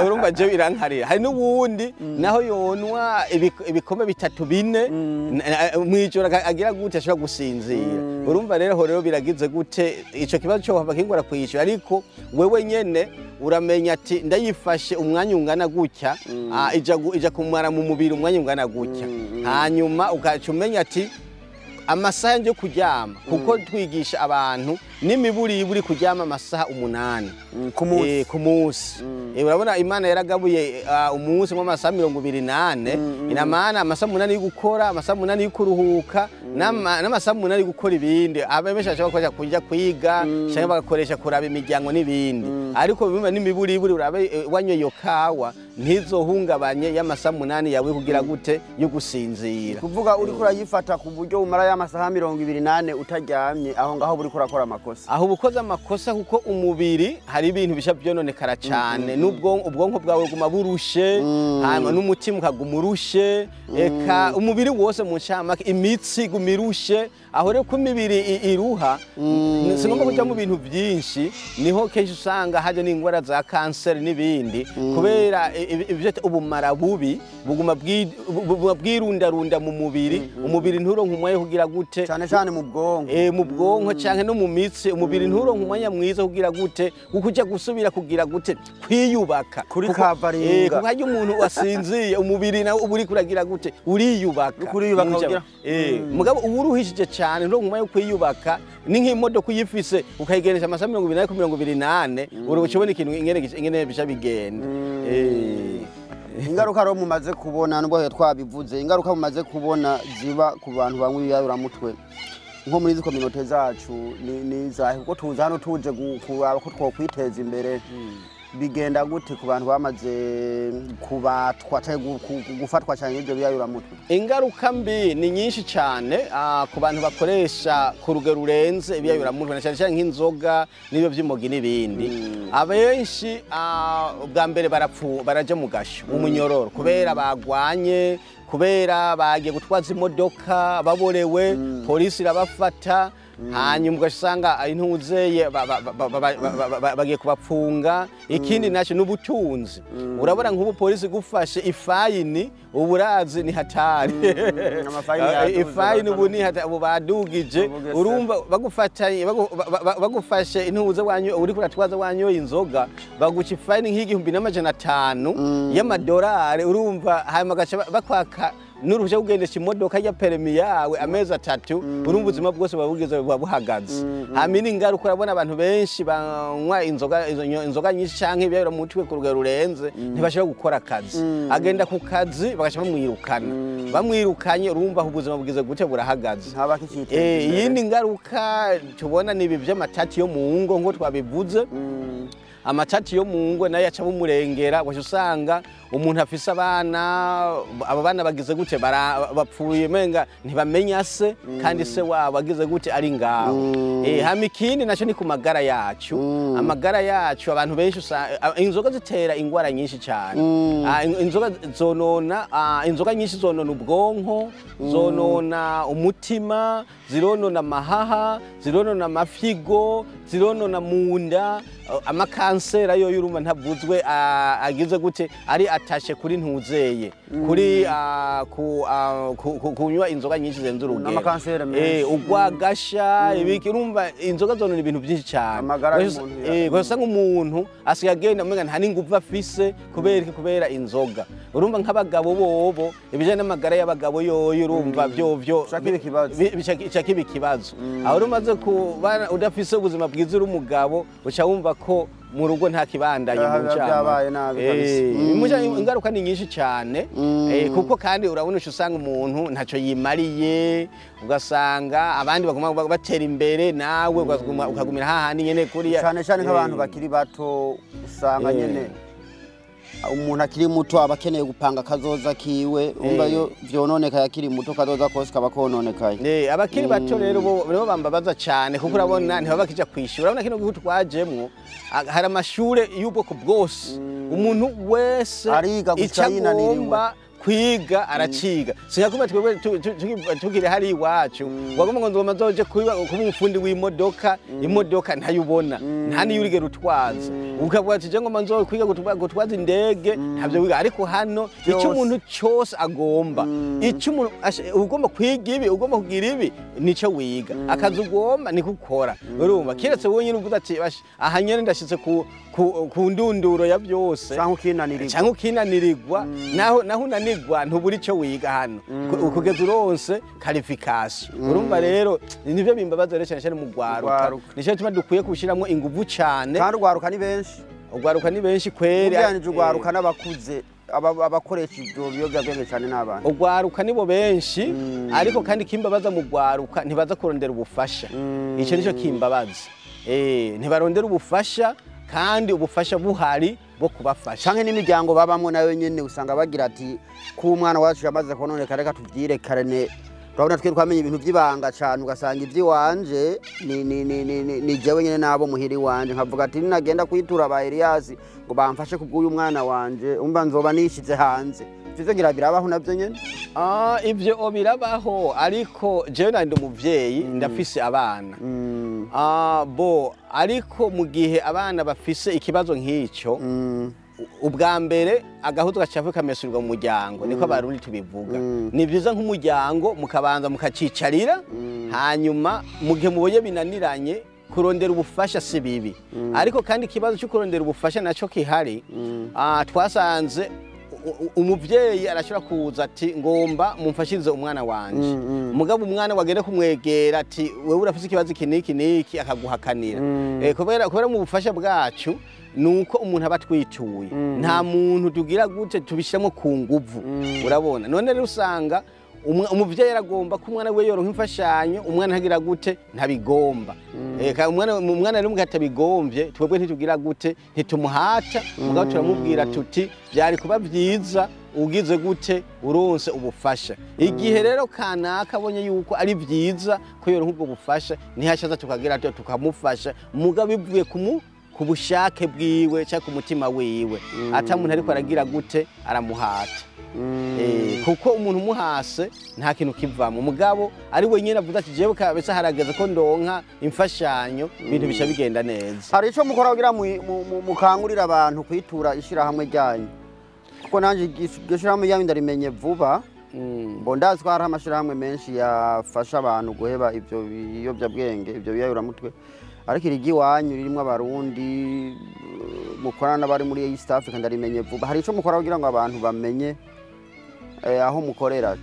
S1: urumva jewe irankarira hari n'uwundi naho yonwa ibikombe 3-4 mwijoro agira gute ashobora gusinzira urumva rero biragize gute ico kibazo cyo hava kingora kwishyura ariko wewe nyene uramenya ati ndayifashe umwanya ungana gutya ija kumara mu mubiri umwanya ungana gutya hanyuma ugaca umenya ati amasaha yo kuryama kuko twigisha abantu n'imiburiburi kuryama amasaha 8 ku munsi urabona Imana yaragabuye umunsi mu masaha 28 inamana amasaha 8 yo gukora amasaha 8 yo kuruhuka n'amasaha 8 yo gukora ibindi abemesha bashobora kujya kwiga cyangwa bagakoresha kuraba imiryango n'ibindi ariko bimwe n'imiburiburi urabe wanyoye iyo kawa ntizohungabanye y'amasaha 8 yawe kugira gute yo gusinzira
S2: kuvuga uri kurayifata ku buryo umara y'amasaha 28 utaryamye aho ngaho buri kurakora amakosa
S1: aho ubukoze amakosa kuko umubiri hari ibintu bisha byononekara cyane ubwonko bwawe guma burushe hanyuma n'umutima ukaguma urushe eka umubiri wose mu ncamake imitsi gumirushe aho rero ko imibiri iruha sinumva kujya mu bintu byinshi niho kenshi usanga haje n'ingwara za kanseri n'ibindi kubera ubumara bubi buguma bwirundarunda mu mubiri umubiri nturonka umwanya kugira gute
S2: cyane mu bwonko
S1: mu bwonko cyane no mu mitsi umubiri nturonka umwanya mwiza kugira gute kuja gusubira kugira gute kwiyubaka
S2: kuri kavaringa
S1: kuko hajye umuntu wasinziye umubiri nawe uburi kuragira gute uriyubaka
S2: kugira
S1: mugabo uburuhishije cyane nturonka umwanya wo kwiyubaka ni nk'imodoka uyifise ukayigeresha amasaha 28 ku 28 urubona ikintu ingene bisha bigenda
S2: ingaruka ro mumaze kubona nubwo twabivuze ingaruka mumaze kubona ziba ku bantu bamwe ibiyayuramutwe nko muri ziko minote zacu ni zahe kuko tuza hano tuje kuraba ko twokwiteza imbere bigenda gute ku bantu bamaze kubatwa cyangwa gufatwa cyane ibyo biyayuramutwe
S1: ingaruka mbi ni nyinshi cyane ku bantu bakoresha ku rugero rurenze ibiyayuramutwe cyane nk'inzoga n'ibyo by'imogi n'ibindi abenshi bwa mbere baraje mu gasho mu munyororo kubera bagwanye kubera bagiye gutwaza imodoka baborewe polisi irabafata hanyuma ugasanga intuzeye bagiye kubapfunga ikindi nacyo n'ubutunzi urabona nk'ubu polisi gufashe ifayini uburazi ni hatari ifayini ubu ni hatari ubu badugije urumva bagufashe intuze wanyu uri kuratwaza wanyoye inzoga baguca ifayini nk'igihumbi n'amajana 5 y'amadolari urumva hanyuma gaca bakwaka n'uruhushya kugendesha imodoka ya perimi yawe amezi 3 urumva ubuzima bwose babugeze buhagaze hamini ingaruka urabona abantu benshi banywa inzoga nyinshi canke ibiyayuramutwe ku rugero rurenze ntibashobora gukora akazi agenda ku kazi bagaca bamwirukanye urumva ubuzima bugeze gute burahagaze iyindi ngaruka tubona ni ibi vy'amatati yo mu ngo ngo twabivuze amatati yo mu ngo nayo aca bumurengera waje usanga umuntu afise abana abo bana bagize gute bapfuye menga ntibamenya se kandi se wabo agize gute ari ngaho hama ikindi naco ni ku magara yacu amagara yacu abantu benshi inzoga zitera ingwara nyinshi cyane inzoga nyinshi zonona ubwonko zonona umutima zironona amahaha zironona amafyigo zironona munda amakansera yo y'urumva ntavuzwe agize gute ari atashe kuri ntuzeye kuri kunywa inzoga nyinshi zenze urugero ugwagasha ibiki urumva inzoga zonona ibintu byinshi cyane gusa nk'umuntu asiga agenda umenga nta n'inguvu afise kubera inzoga urumva nk'abagabo bobo ibijanye n'amagara y'abagabo yoyo urumva byo kiba ikibazo aho umaze kuba udafise ubuzima bwiza uri umugabo uca wumva ko mu rugo nta kibandanye mu cyama ingaruka ni nyinshi cyane kuko kandi urabona usanga umuntu ntaco yimariye ugasanga abandi baguma batera imbere nawe ukagumira hahandi nyene kuriya
S2: cyane nk'abantu bakiri bato usanga nyene umuntu akiri muto abakeneye gupanga kazoza kiwe umva yo vyononeka yakiri muto kazoza kose kaba kononekaye
S1: abakiri bato rero bo bambabaza cyane kuko urabona ntibaba kija kwishura urabona kino gihugu twajemwo hari amashure y'ubwoko bwose umuntu wese icagomba kwiga araciga sinyakuba twebwe tukire hari iwacu wagomba ngo ndoma zoje kuba umufundi w'imodoka imodoka ntayubona nta ni yurigera utwaza ukavuga ati je ngo manzo kwiga gutwaza indege ntavyo wiga ariko hano icyo umuntu cyose agomba icyo umuntu ugomba kwiga ibi ugomba kugira ibi nico wiga akazi ugomba ni gukora urumva kiretse wowe nyine uvuga ati aha nyene ndashitse ku ndunduro ya byose cyangwa ukinanirirwa naho unanirwa ntuburi icyo wiga hano ukugeza uronse qualification urumva rero nivyo bimbabaza rero cyane mu gwaruka nico tuma dukwiye kushiramo inguvu cyane
S2: kandi ugwaruka ni benshi kwere
S1: uganije
S2: ugwaruka n'abakuze abakoresha ibyo biyobyabwenge cyane n'abantu
S1: ugwaruka nibo benshi ariko kandi kimbabaza mu gwaruka ntibaza kurondera ubufasha ico nico kimbabaza ntibarondera ubufasha kandi ubufasha buhari bwo kubafasha
S2: canke n'imiryango babamwe nayo nyene usanga bagira ati ku umwana wacu yamaze kononeka reka tuvyirekarane urabona twe twamenye ibintu by'ibanga cyane ugasanga ivy'iwanje ni jewe nyene nabo muhiri wanje nkavuga ati ninagenda kwitura ba Elias ngo bamfashe kubw'uyu mwana wanje umba nzoba nishize hanze ivyo ngira birabaho navyo nyene
S1: ivyo birabaho ariko jewe nandi umuvyeyi ndafise abana ariko mu gihe abana bafise ikibazo nk'icyo ubwa mbere agahuzo gacavuye kamesurirwa mu muryango niko abarundi tubivuga ni byiza nk'umuryango mukabanza mukacicarira hanyuma mu gihe mubonye binaniranye kurondera ubufasha si bibi ariko kandi ikibazo cyo kurondera ubufasha naco kihari twasanze umuvyeyi arashobora kuza ati ngomba mumfashirize umwana wanje mugabo umwana wagenda kumwegera ati wewe urafise ikibazo kiniki akaguhakanira kubera mu bufasha bwacu nuko umuntu aba twituye nta muntu tugira gute tubishiramo ku nguvu urabona none rero usanga umuvyeyi aragomba ko umwana we yoronka imfashanyo umwana hagira gute ntabigomba umwana rero mugatabigombye twebwe ntitugira gute ntitumuhata mugabo turamubwira tuti byari kuba byiza ugize gute uronse ubufasha igihe rero kanaka abonye yuko ari byiza ko yoronka ubwo bufasha ntihashaza tukagira tukamufasha mugabo bivuye ku bushake bwiwe cyangwa ku mutima wiwe ata muntu ariko aragira gute aramuhata kuko umuntu umuhase nta kintu kivamo mugabo ari wenyine avuga ati jewe kabisa harageze ko ndonka imfashanyo ibintu bisha bigenda neza
S2: hari ico mukora kugira mukangurira abantu kwitura ishirahamwe ryanyu kuko nanje gishirahamwe ryanyu ndarimenye vuba ndazi ko hari amashirahamwe menshi yafasha abantu guheba ivyo biyobyabwenge ivyo biyayuramutwe ariko irigi wanyu ririmo abarundi mukorana n'abari muri East Africa ndarimenye vuba hari ico mukora kugira ngo abantu bamenye aho mukorera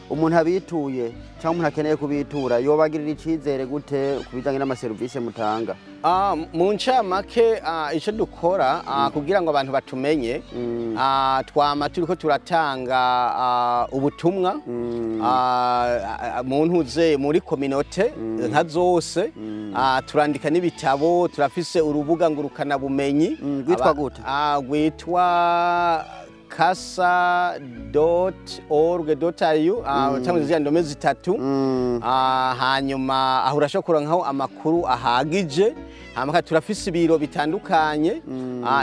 S2: umuntu abituye cyangwa umuntu akeneye kubitura yobagirira icizere gute kubijanye n'amaserivisi mutanga?
S1: Mu ncamake icyo dukora kugira ngo abantu batumenye twama turiko turatanga ubutumwa mu ntuze muri kominote nka zose turandika n'ibitabo turafise urubuga ngurukana bumenyi
S2: rwitwa gute?
S1: Rwitwa kasa.org.au cyangwa ziriya ndome zitatu hanyuma aho urashobora kuronkaho amakuru ahagije. Hama turafise ibiro bitandukanye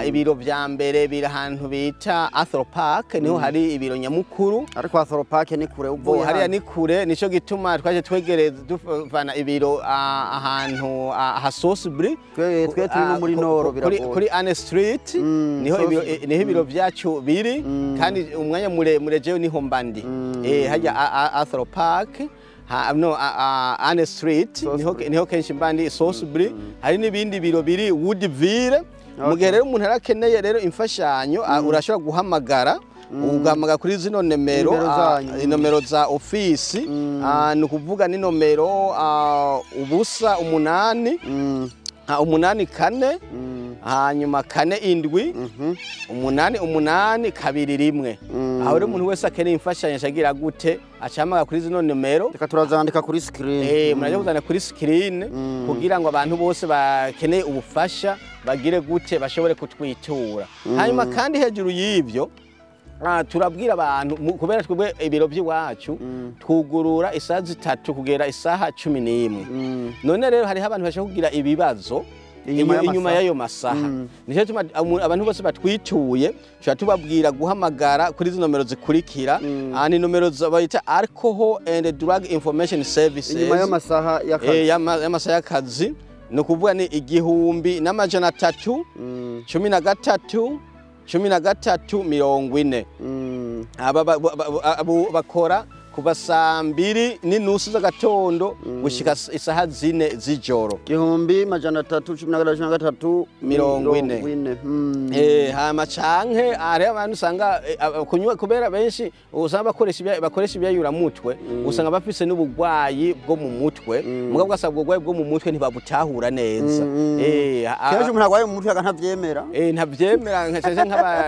S1: ibiro vya mbere biri ahantu bita Athro Park niho hari ibiro nyamukuru.
S2: Ariko Athro Park ni kure uvuye
S1: hariya ni kure nico gituma twaje twegereza duvana ibiro ahantu ha Sosbury
S2: twe turi no muri Noro biragoye
S1: kuri Anne Street niho ibiro vyacu biri kandi umwanya mure jewe niho mbandi hajya Athro Park no Anne Street niho kenshi mbandi Sosbury hari n'ibindi biro biri Woodville. Mu gihe rero umuntu arakeneye rero imfashanyo urashobora guhamagara ugamagara kuri zino nomero za ofisi ni ukuvuga ni nomero ubusa 8 8 hanyuma 4 7 8 8 2 1 aho rero umuntu wese akeneye imfashanyo shagira gute acamaga kuri zino nomero
S2: reka turazandika kuri screen
S1: muraje kuzana kuri screen kugira ngo abantu bose bakeneye ubufasha bagire gute bashobore kutwitura. Hanyuma kandi hejuru y'ivyo turabwira abantu kubera twebwe ibiro by'iwacu twugurura isaha 3 kugera isaha 11. None rero hari abantu bashaka kugira ibibazo inyuma y'ayo masaha nico tuma abantu bose batwituye cyo tubabwira guhamagara kuri izo nomero zikurikira ni nomero bayita Alcohol and Drug Information Services
S2: inyuma y'amasaha y'akazi
S1: y'amasaha y'akazi no kuvuga ni 1313 13 40 bakora kuva saa 2:30 z'agatondo gushika isaha 4 z'ijoro
S2: 1340
S1: hama canke ari abantu usanga kunywa kubera benshi usanga bakoresha ibiyayuramutwe usanga bafise n'ubugwayi bwo mu mutwe mugabo gasabwa ubugwayi bwo mu mutwe ntibabutahura neza
S2: kenshi umuntu agwaye mu mutwe ntavyemera
S1: ntavyemera nk'aba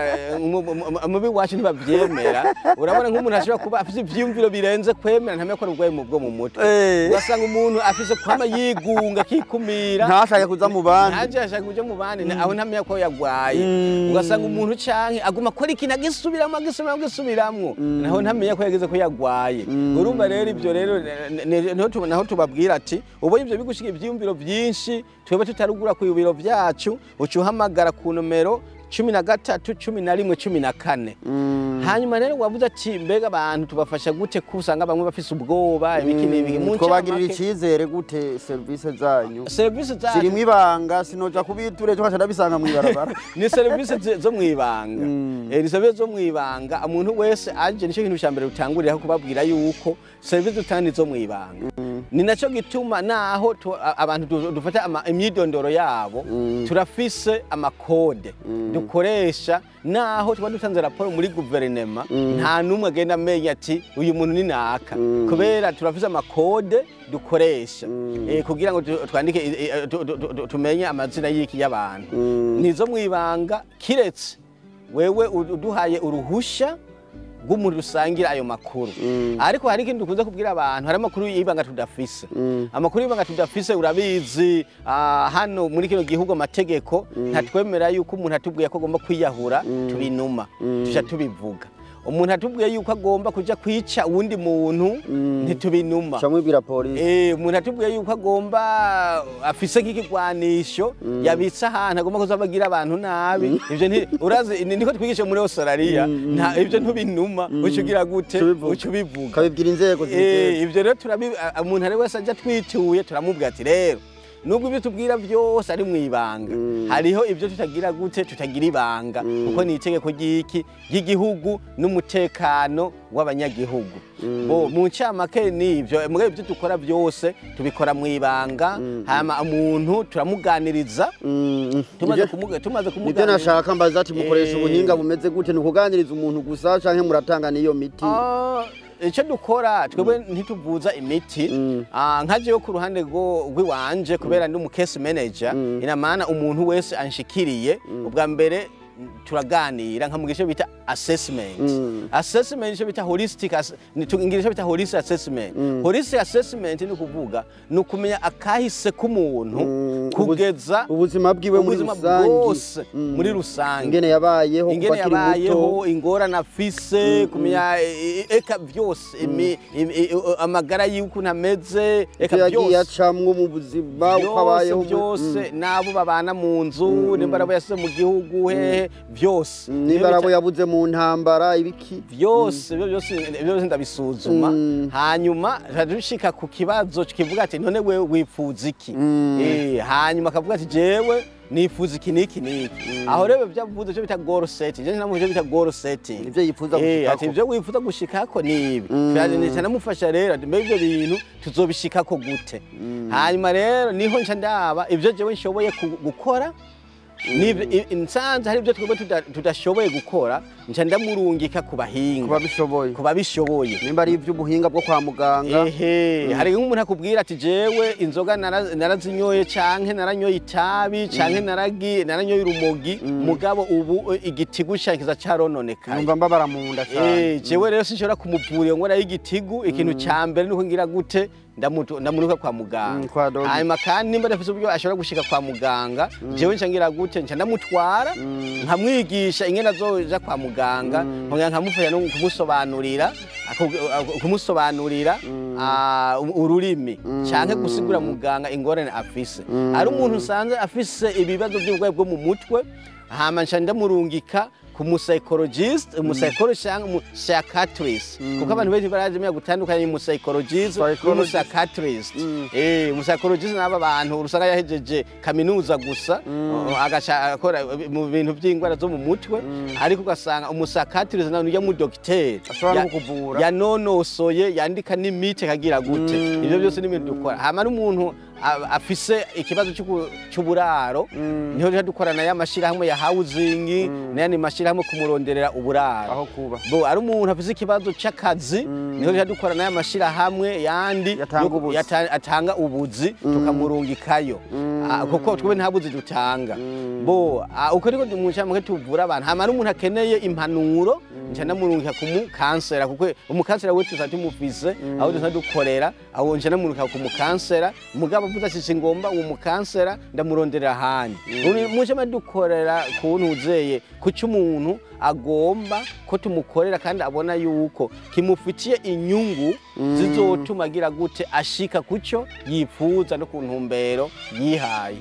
S1: mubi wacu ntibavyemera urabona nk'umuntu ashobora kuba afise ivyumviro birenze kwemera ntamenya ko ubugwayi bwo mu mutwe ugasanga umuntu afise kwama yigunga kikumira
S2: ntashaka kuza mu bandi
S1: ntashaka kuja mu bandi aho ntamenya ko yagwaye ugasanga umuntu canke aguma kora ikintu agisubiramwo naho ntamenya ko yageze ko yagwaye urumva rero ivyo rero naho tubabwira ati ubonye ivyo bigushiga ivyumviro vyinshi twebwe tutarugura ku biro vyacu ucuhamagara ku nomero 13 11 14. Hanyuma rero wavuze ati mbega abantu tubafasha gute kusanga bamwe bafise ubwoba ibiki
S2: mu bagirira icizere gute service zanyu ziri mwibanga sinoja kubiture cyo kashada bisanga mwibarabara
S1: ni service zo mwibanga ni service zo mwibanga umuntu wese aje nico kintu cyambere utangurira kubabwira yuko service dutandi zo mwibanga ni naco gituma naho abantu dufata imyidondoro yabo turafise amakode dukoresha naho tuba dutanze raporo muri guverinema nta numwe agenda amenya ati uyu muntu ni naka kubera turafise amakode dukoresha kugira ngo twandike tumenye amazina y'iki y'abantu nizo mwibanga kiretse wewe uduhaye uruhusha rw'umuntu rusangira ayo makuru ariko hari ikintu dukunze kubwira abantu hari amakuru y'ibanga tudafise amakuru y'ibanga tudafise urabizi hano muri kino gihugu amategeko ntatwemera yuko umuntu atubwiye ko agomba kwiyahura tubinuma tuja tubivuga umuntu atubwiye yuko agomba kuja kwica uwundi muntu ntitubinuma
S2: camwibira polisi
S1: umuntu atubwiye yuko agomba afise nk'ikigwanisho yabitsa ahantu agomba kuzabagira abantu nabi ivyo urazi niko twigisha muri Australia ivyo ntubinuma ucugira gute ucubivuga
S2: kabibwira inzego
S1: ivyo rero umuntu ari wese aja twituye turamubwira ati rero nubwo ibyo tubwira byose ari mwibanga hariho ibyo tutagira gute tutagira ibanga kuko ni itegeko ry'igihugu n'umutekano w'abanyagihugu mu ncamake nivyo mugabe ibyo dukora byose tubikora mwibanga hama umuntu turamuganiriza tumaze kumuganiriza
S2: nibyo nashaka mbaza ati mukoresha ubuhinga bumeze gute ni kuganiriza umuntu gusa canke muratanga niyo miti
S1: icyo dukora twebwe ntituvuza imiti nkaje yo ku ruhande rw'iwanje kubera ndi mu case manager inamana umuntu wese anshikiriye ubwa mbere turaganira nka mugisho bita assessment icyo bita holistic ingirisho bita holistic assessment holistic assessment ni kuvuga ni ukumenya akahise k'umuntu kugeza
S2: ubuzima bwiwe
S1: muri rusange
S2: ingene yabayeho
S1: ingorane afise kumenya eka byose amagara y'ukuntu ameze eka byose
S2: yacamwe mu buzima ukabayeho
S1: byose nabo babana mu nzu nimba rabo yasize mu gihugu byose
S2: niba rabo yabuze mu ntambara ibiki
S1: byose ndabisuzuma hanyuma dushika ku kibazo kivuga ati none wewe wifuza iki hanyuma akavuga ati jewe nifuza iki niki aho rero byavuze cyo bita goal setting je namu cyo bita goal setting
S2: ivyo yifuza gushikako
S1: ati ivyo wifuza gushikako nibi cyane mufasha rero mbe ivyo bintu tuzobishikako gute hanyuma rero niho nca ndaba ivyo jewe nshoboye gukora nsanze hari ibyo twebwe tudashoboye gukora nca ndamurungika ku bahinga kubabishoboye
S2: nimba ari iby'ubuhinga bwo kwa muganga
S1: hari nk'umuntu akubwira ati jewe inzoga narazinyoye canke naranyoye itabi canke naranyoye urumogi mugabo ubu igitigu kiza carononekaye
S2: numva mbabara mu nda cyane
S1: jewe rero sinshobora kumuvura ngo y'igitigu ikintu ca mbere nuko ngira gute ndamuruka kwa muganga hanyuma kandi nimba ndafise uburyo ashobora gushika kwa muganga jewe ncangira gute nca ndamutwara nkamwigisha ingene azoja kwa muganga nkongera nkamufasha no kumusobanurira ururimi canke gusigura muganga ingorane afise ari umuntu usanze afise ibibazo by'ubugwayi bwo mu mutwe hama nca ndamurungika ku psychologist cyangwa psychiatrist kuko abantu benshi barazimya gutandukanya mu psychologist no psychiatrist psychologist n'aba abantu urusanga yahejeje kaminuza gusa agakora mu bintu by'ingwara zo mu mutwe ariko ugasanga psychiatrist nawe ya mu docteur
S2: ashobora no kuvura
S1: yanonosoye yandika n'imiti kagira gute ibyo byose ni ibintu dukora hama n'umuntu afise ikibazo cy'uburaro niho dukorana y'amashirahamwe ya housing n'ayandi mashirahamwe kumuronderera uburaro
S2: aho kuba
S1: ari umuntu afise ikibazo c'akazi niho dukorana y'amashirahamwe yandi atanga ubuzi tukamurungikayo kuko twebwe nta buzi dutanga uko niko muncamake tuvura abantu hama n'umuntu akeneye impanuro nca namurungika kumukansera kuko umukansera wetu tuzatumufise aho dukorera aho nca namurungika kumukansera mugabo vuga ati ngomba uwo mukansera ndamuronderera ahandi muncama dukorera kuntuzeye kuki umuntu agomba ko tumukorera kandi abona yuko kimufitiye inyungu zizotuma agira gute ashika kucyo yifuza no ku ntumbero yihaye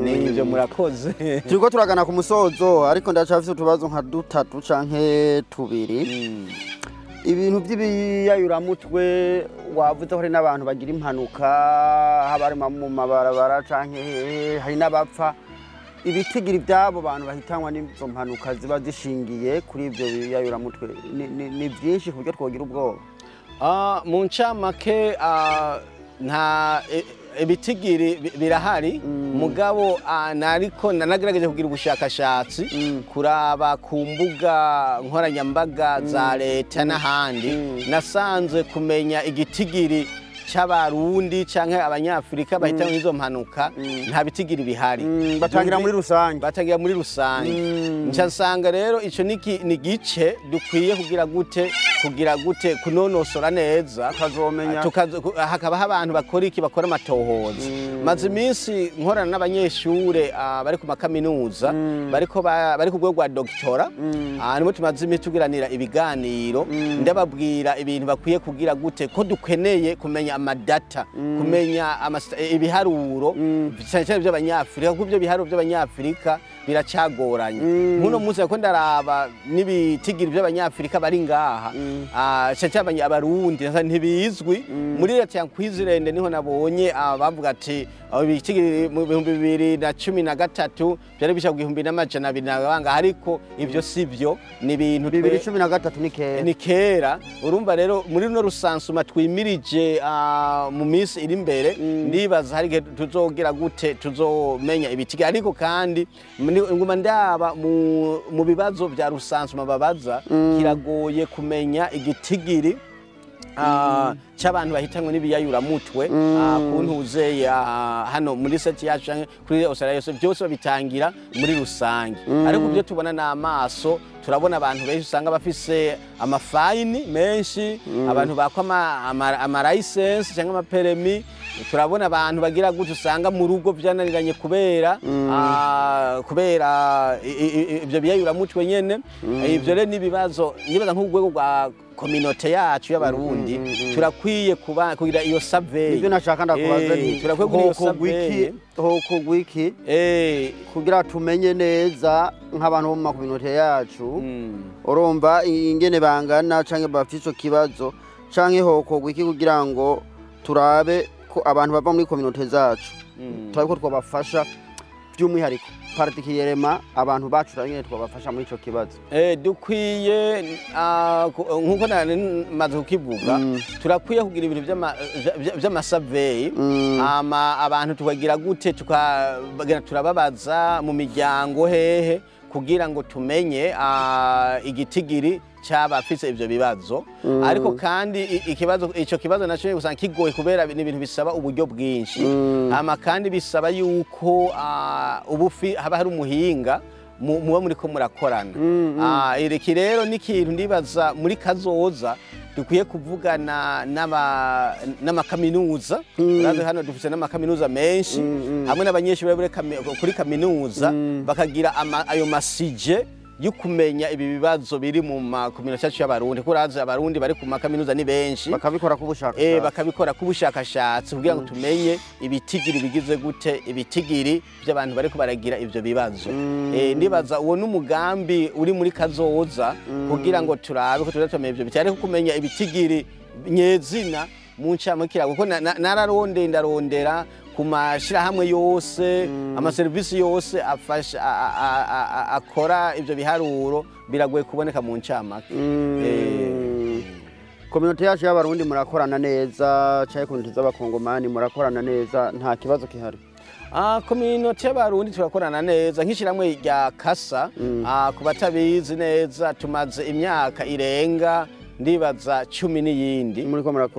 S1: n'ibyo murakoze
S2: turiko turagana ku musozo ariko ndacafise utubazo nka dutatu canke tubiri ibintu by'ibiyayuramutwe wavuze ko hari n'abantu bagira impanuka haba mu mabarabara canke hari n'abapfa ibitigira ibyabo bantu bahitanwa n'izo mpanuka ziba zishingiye kuri ibyo biyayuramutwe ni byinshi ku buryo twogira ubwoba
S1: mu ncamake nta ibitigiri birahari mugabo nariko nanagerageje kugira ubushakashatsi kuraba ku mbuga nkoranyambaga za leta n'ahandi nasanze kumenya igitigiri cy'abarundi canke abanyafrika bahitamo izo mpanuka nta bitigiri bihari
S2: batangira muri rusange
S1: nca nsanga rero ico ni gice dukwiye kugira gute kunonosora neza hakabaho abantu bakora amatohoza maze iminsi nkorana n'abanyeshure bari ku makaminuza bari ku rwego rwa doctora nibo tumaze iminsi tugiranira ibiganiro ndababwira ibintu bakwiye kugira gute ko dukeneye kumenya amadata kumenya ibiharuro cyane cyane by'abanyafrika kuko ibyo biharuro by'abanyafrika biracagoranye nkuno munsi ko ndaraba n'ibitigiri by'abanyafrika bari ngaha cyabanye abarundi ntibizwi muri leta ya Nkwizirende niho nabonye bavuga ati mu 2013 byari bisha 1200 ariko ivyo sivyo ni ibintu
S2: 2013
S1: ni kera urumva rero muri no rusansuma twimirije mu minsi iri imbere ndibaza hari tuzogira gute tuzomenya ibitigi ariko kandi nguma ndaba mu bibazo bya rusansuma babaza kiragoye kumenya igitigiri cy'abantu bahitanwe n'ibiyayuramutwe kuntu uzeye hano muri seti yacu kuri Australia yose byose babitangira muri rusange ariko byo tubona n'amaso turabona abantu benshi usanga bafise amafayini menshi abantu bakwa ama license cyangwa amaperemi turabona abantu bagira gute usanga mu rugo byananiranye kubera ibyo biyayuramutwe nyene ibyo rero nibibazo nibaza nk'ugwego rwa community yacu y'abarundi turakwiye kugira iyo survey
S2: ibyo nashaka ndakubaza ni
S1: turakwiye kugira iyo survey
S2: hokogwiki kugira tumenye neza nk'abantu bo mu community yacu urumva ingene bangana canke bafite ico kibazo canke hokogwiki kugira ngo turabe ko abantu bava muri community zacu turabe ko twabafasha by'umwihariko particulièrement abantu bacu nyine twabafasha muri ico kibazo
S1: dukwiye nkuko maze kukivuga turakwiye kugira ibintu by'amasurvey abantu tukagira gute tukagenda turababaza mu miryango hehe kugira ngo tumenye igitigiri cyabafise ivyo bibazo ariko kandi ico kibazo naco usanga kigoye kubera ni ibintu bisaba uburyo bwinshi kandi bisaba yuko ubufi haba hari umuhinga muba muri ko murakorana iki rero ni ikintu ndibaza muri kazoza dukwiye kuvugana n'amakaminuza urazi hano dufite n'amakaminuza menshi hamwe n'abanyeshuri bari kuri kaminuza bakagira ayo masije yukumenya ibi bibazo biri mu community yacu y'abarundi kurazi abarundi bari ku makaminuza ni benshi
S2: bakabikora ku
S1: bushakashatsi kugira ngo tumenye ibitigiri bigize gute ibitigiri by'abantu bari kubaragira ivyo bibazo ndibaza uwo n'umugambi uri muri kazoza kugira ngo turabe ko tuzatomeye ivyo bitari kumenya ibitigiri nyezina mu ncamukira kuko ndarondera ku mashirahamwe yose amaserivisi yose afasha akora ivyo biharuro biragoye kuboneka mu ncamake
S2: community yacu y'abarundi murakorana neza cyane community z'abakongomani murakorana neza nta kibazo kihari
S1: community y'abarundi turakorana neza nk'ishiramwe rya kasa ku batabizi neza tumaze imyaka irenga ndibaza 10 n'iyindi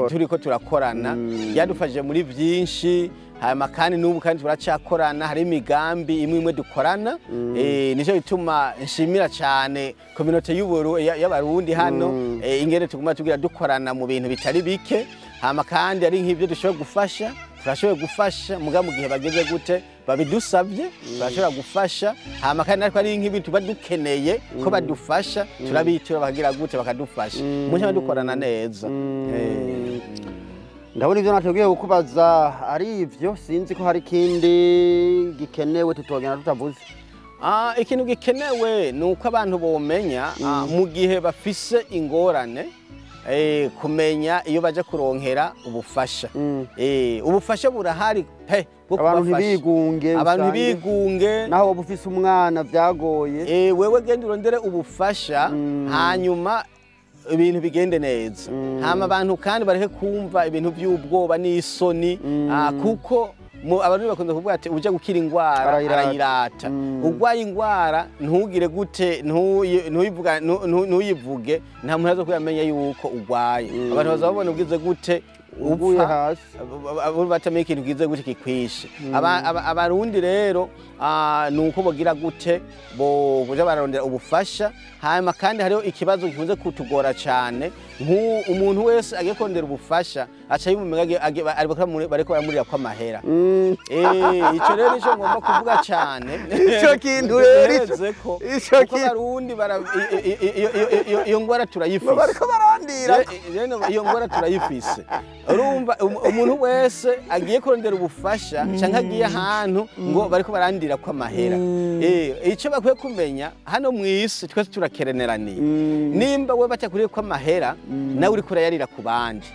S1: turiko turakorana yadufashije muri byinshi hama kandi n'ubu kandi turacakorana hari imigambi imwe dukorana nico bituma nshimira cyane community y'abarundi hano ingene tuguma tugira dukorana mu bintu bitari bike hama kandi ari nk'ibyo turashoboye gufasha muga mu gihe bageze gute babidusabye turashobora gufasha hama kandi ariko ari nk'ibintu badukeneye ko badufasha turabitura bakagira gute bakadufasha mucyo dukorana neza
S2: ndabona ivyo nateguye kukubaza ari ivyo sinzi ko hari kindi gikenewe tutogena tutavuze
S1: ikintu gikenewe nuko abantu bomenya mu gihe bafise ingorane kumenya iyo baje kuronkera ubufasha ubufasha burahari pe
S2: abantu ntibigunge naho wowe ufise umwana byagoye
S1: wewe genda urondere ubufasha hanyuma ibintu bigende neza hama abantu kandi bareke kumva ibintu by'ubwoba n'isoni kuko abantu bakunze kuvuga ati uje gukira ingwara arayirata ugwaye ingwara ntugire gute ntuyivuge nta muntu azo kuyamenya yuko ugwaye abantu bazabona ugize gute
S2: uguye hasi
S1: batamenya ikintu gize gute kikwishe abarundi rero nuko bogira gute boje bararondera ubufasha hanyuma kandi hariho ikibazo gikunze kutugora cyane umuntu wese agiye kondera ubufasha aca yumumega bariko baramurira kwa mahera ico rero nico ngomba kuvuga cyane
S2: ico kintu rero
S1: ico abarundi iyo ngwara turayifise
S2: barandira
S1: rero iyo ngora turayifise urumva umuntu wese agiye kurondera ubufasha cyangwa agiye ahantu ngo bariko barandira ko amahera icyo bakwiye kumenya hano mu isi twese turakereneraniye nimba we batakuriye ko amahera nawe uri kurayarira ku bandi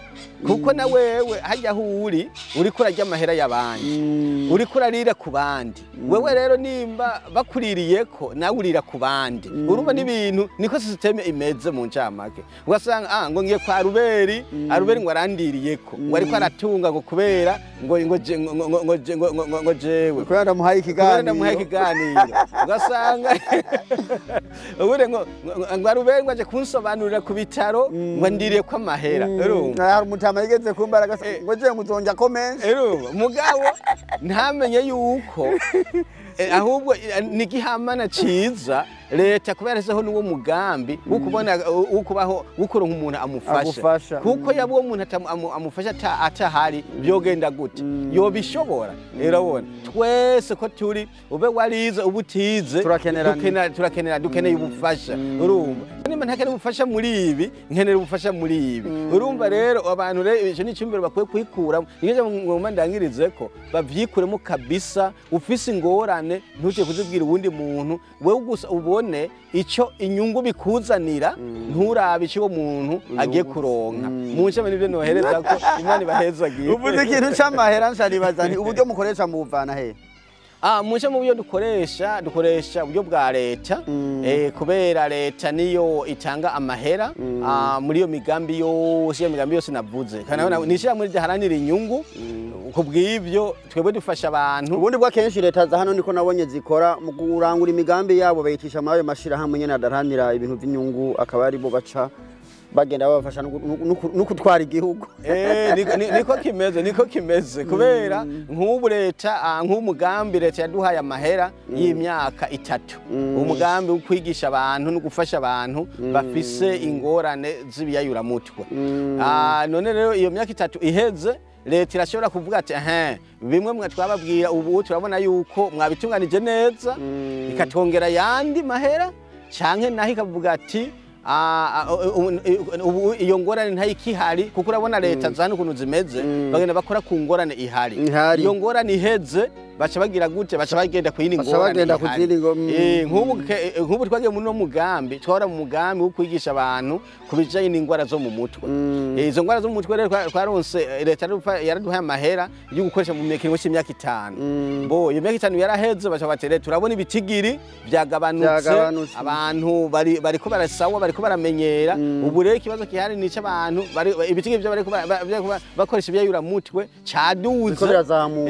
S1: kuko na wewe hajya aho uri kurarya amahera y'abandi uri kurarira ku bandi wewe rero nimba bakuririye ko nawe urira ku bandi urumva n'ibintu niko systeme imeze mu ncamake ugasanga ngo ngiye kwa Ruberi ngo arandiriye ko ngo ariko aratunga ngo kubera ngo jewe
S2: kubera ndamuhaye
S1: ikiganiro ugasanga ubure ngo Ruberi ngo aje kunsobanurira ku bitaro ngo ndiriye ko amahera
S2: urumva umutama yigeze kumbaraga ngo je muzonja komense
S1: mugabo ntamenye yuko ahubwo nigihamana ciza leta kubera seho nuwo mugambi ukubona ukubaho gukoronka umuntu amufasha kuko yabo umuntu amufasha atahari byogenda gute yobishobora erabona twese ko turi ube warize ubutize dukeneye ubufasha urumva nimba ntakene ubufasha muri ibi nkenera ubufasha muri ibi urumva rero abantu rero icyo ni icyumbiro bakwiye kwikuramo nigeje mu mandangirize ko bavyikuremo kabisa ufise ingorane ntuje kuzibwira uwundi muntu wewe gusa ubone icyo inyungu bikuzanira nturabe icyo muntu agiye kuronka mu nshame nibyo nohereza ko Imana ibahezagiye
S2: uvuze ikintu cy'amahera nsharibaza nti uburyo mukoresha mu buvana he
S1: Munshe mu byo dukoresha uburyo bwa leta kubera leta niyo itanga amahera muri iyo migambi yose navuze kana nishira muri haranira inyungu kubw'ibyo twebwe dufasha abantu
S2: ubundi bwa kenshi leta za hano niko nabonye zikora mu kurangura imigambi yabo bayicisha amayo mashira hamwe nyene adaranira ibintu by'inyungu akaba ari bo baca bagenda babafasha no kutwara igihugu
S1: niko kimeze kubera nk'ubu leta nk'umugambi leta yaduhaye amahera y'imyaka 3 umugambi wo kwigisha abantu no gufasha abantu bafise ingorane z'ibiyayuramutwe none rero iyo myaka 3 iheze leta irashobora kuvuga ati bimwe mwe twababwira ubu turabona yuko mwabitunganije neza ikatongera yandi mahera canke naho ikavuga ati iyo ngorane ntayikihari kuko urabona leta zana ukuntu zimeze bagenda bakora ku ngorane ihari iyo ngorane iheze baca bagira gute baca bagenda ku yindi ngorane nk'ubu twagiye muri no mugambi twara mu mugambi wo kwigisha abantu kubijanye n'ingwara zo mu mutwe izo ngwara zo mu mutwe rero twaronse leta yaraduhaye amahera yo gukoresha mu kiringo cy'imyaka 5 bo iyo myaka 5 yaraheze baca batere turabona ibitigiri byagabanutse abantu bariko barasawa bariko baramenyera ubu rero ikibazo kihari ni cy'abantu ibitigiri byo bariko bakoresha ibiyayuramutwe caduze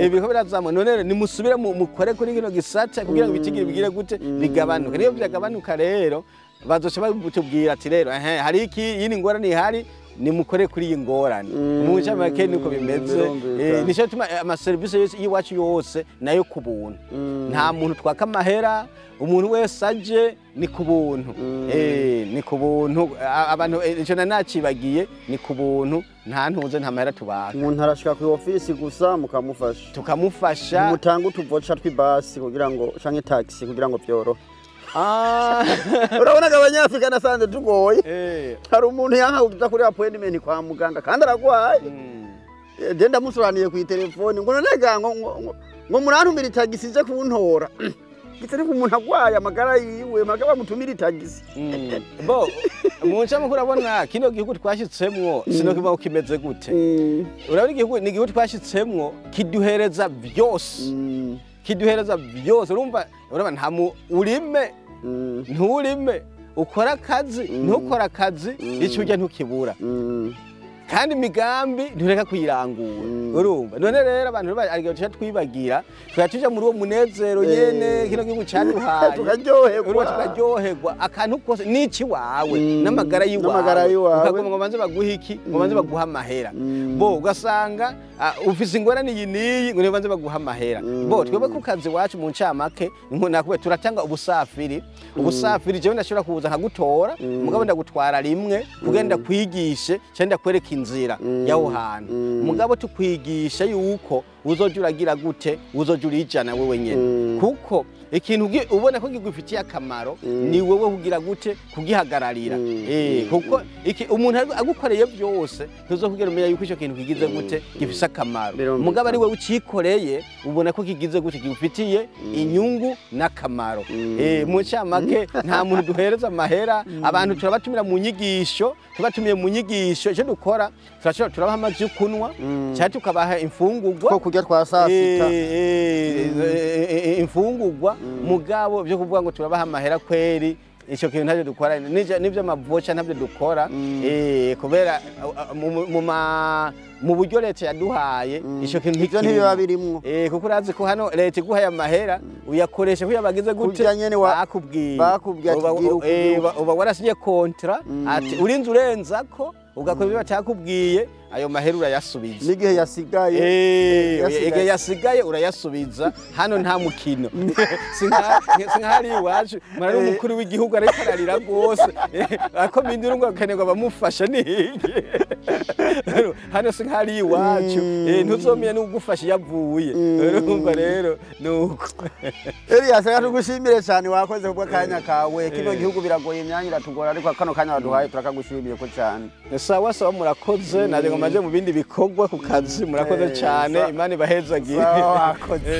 S1: biriko birazamuka none musubire mukore kuri kino gisata kugira ngo ibitigiri bigire gute bigabanuka niyo byagabanuka rero bazoca batubwira ati rero hari iki yini ngorane ihari ni mukore kuri iyi ngorane mu cyamake niko bimeze nico tuma ama service yiwacu yose nayo ku buntu nta muntu twaka amahera umuntu wese aje ni ku buntu ni ku buntu abantu ico nacibagiye ni ku buntu nta ntuze nta mahera tubaka
S2: umuntu arashika ku office gusa
S1: tukamufasha
S2: mutanga utuvoca tw'ibasi kugira ngo canke taxi kugira ngo byorohe urabona abanyafrika nasanze tugoye hari umuntu yanka kuza kuri appointment kwa muganga kandi aragwaye je ndamusuraniye ku telefone ngo nonega ngo murantumira tagisi je kuntora gitari ku muntu agwaye amagara yiwe magaba mutumira tagisi
S1: bo muncha mukuru abona kino gihugu twashitsemwo sinokiba ukimeze gute urabona igihugu ni igihugu twashitsemwo kiduhereza byose urumva nta urime nturime ukora akazi ntukora akazi icyo ujya ntukibura kandi imigambi ntureka kuyirangura urumva none rero abantu ariyo twibagira twatuja muri uwo munezero nyene kino gihugu cyaduhaye tukaryoherwa akantu kose niki wawe n'amagara yiwawe ukagomba ngo banze baguha iki ngo banze baguha amahera bo ugasanga ufise ingorane yiniyi ngo banze baguha amahera bo twebwe ku kazi wacu mu ncamake nakube turatanga ubusafiri jewe ndashobora kuza nkagutora mugabo ndagutwara rimwe kugenda kwigishe cyenda kwereka inzira yaho hantu mugabo tukwigisha yuko uzoja uragira gute uzoja urijana wewe nyene kuko ikintu ubona ko kigufitiye akamaro ni wowe kugira gute kugihagararira kuko umuntu agukoreye byose ntuzokugera umenya yuko icyo kintu kigize gute gifise akamaro mugabo ari we ucikoreye ubona ko kigize gute kigufitiye inyungu n'akamaro mu cyamake nta muntu duhereza amahera abantu turabatumira mu nyigisho tubatumiye mu nyigisho icyo dukora turabaha amazi yo kunywa cyangwa tukabaha imfungurwa
S2: ko kurya twa saa sita
S1: imfungurwa mugabo byo kuvuga ngo turabaha amahera kweri icyo kintu ntabyo dukora n'ibyo amavoca ntabyo dukora kubera mu buryo leta yaduhaye icyo kintu
S2: ntibiba birimwo
S1: kuko urazi ko hano leta iguhaye amahera uyakoresha kuko yabagize gute bakubwiye uba warasiye kontra ati urinze urenzako ugakora ibyo batakubwiye ayo mahera urayasubiza
S2: n'igihe yasigaye
S1: igihe yasigaye urayasubiza hano nta mukino sinkahari iwacu murari umukuru w'igihugu ariko ararira rwose ako mindira ngo akenerwa bamufasha nihige hano sinkahari iwacu ntuzomenya n'ugufasha yavuye urumva rero nuko
S2: Elias reka tugushimire cyane wakoze kubwa kanya kawe kino gihugu biragoye imyanya iratugora ariko kano kanya waduhaye turakagushimiye ko cyane
S1: sawa sawa murakoze naje ngo maje mu bindi bikorwa ku kazi murakoze cyane imana ibahezagiye
S2: wakoze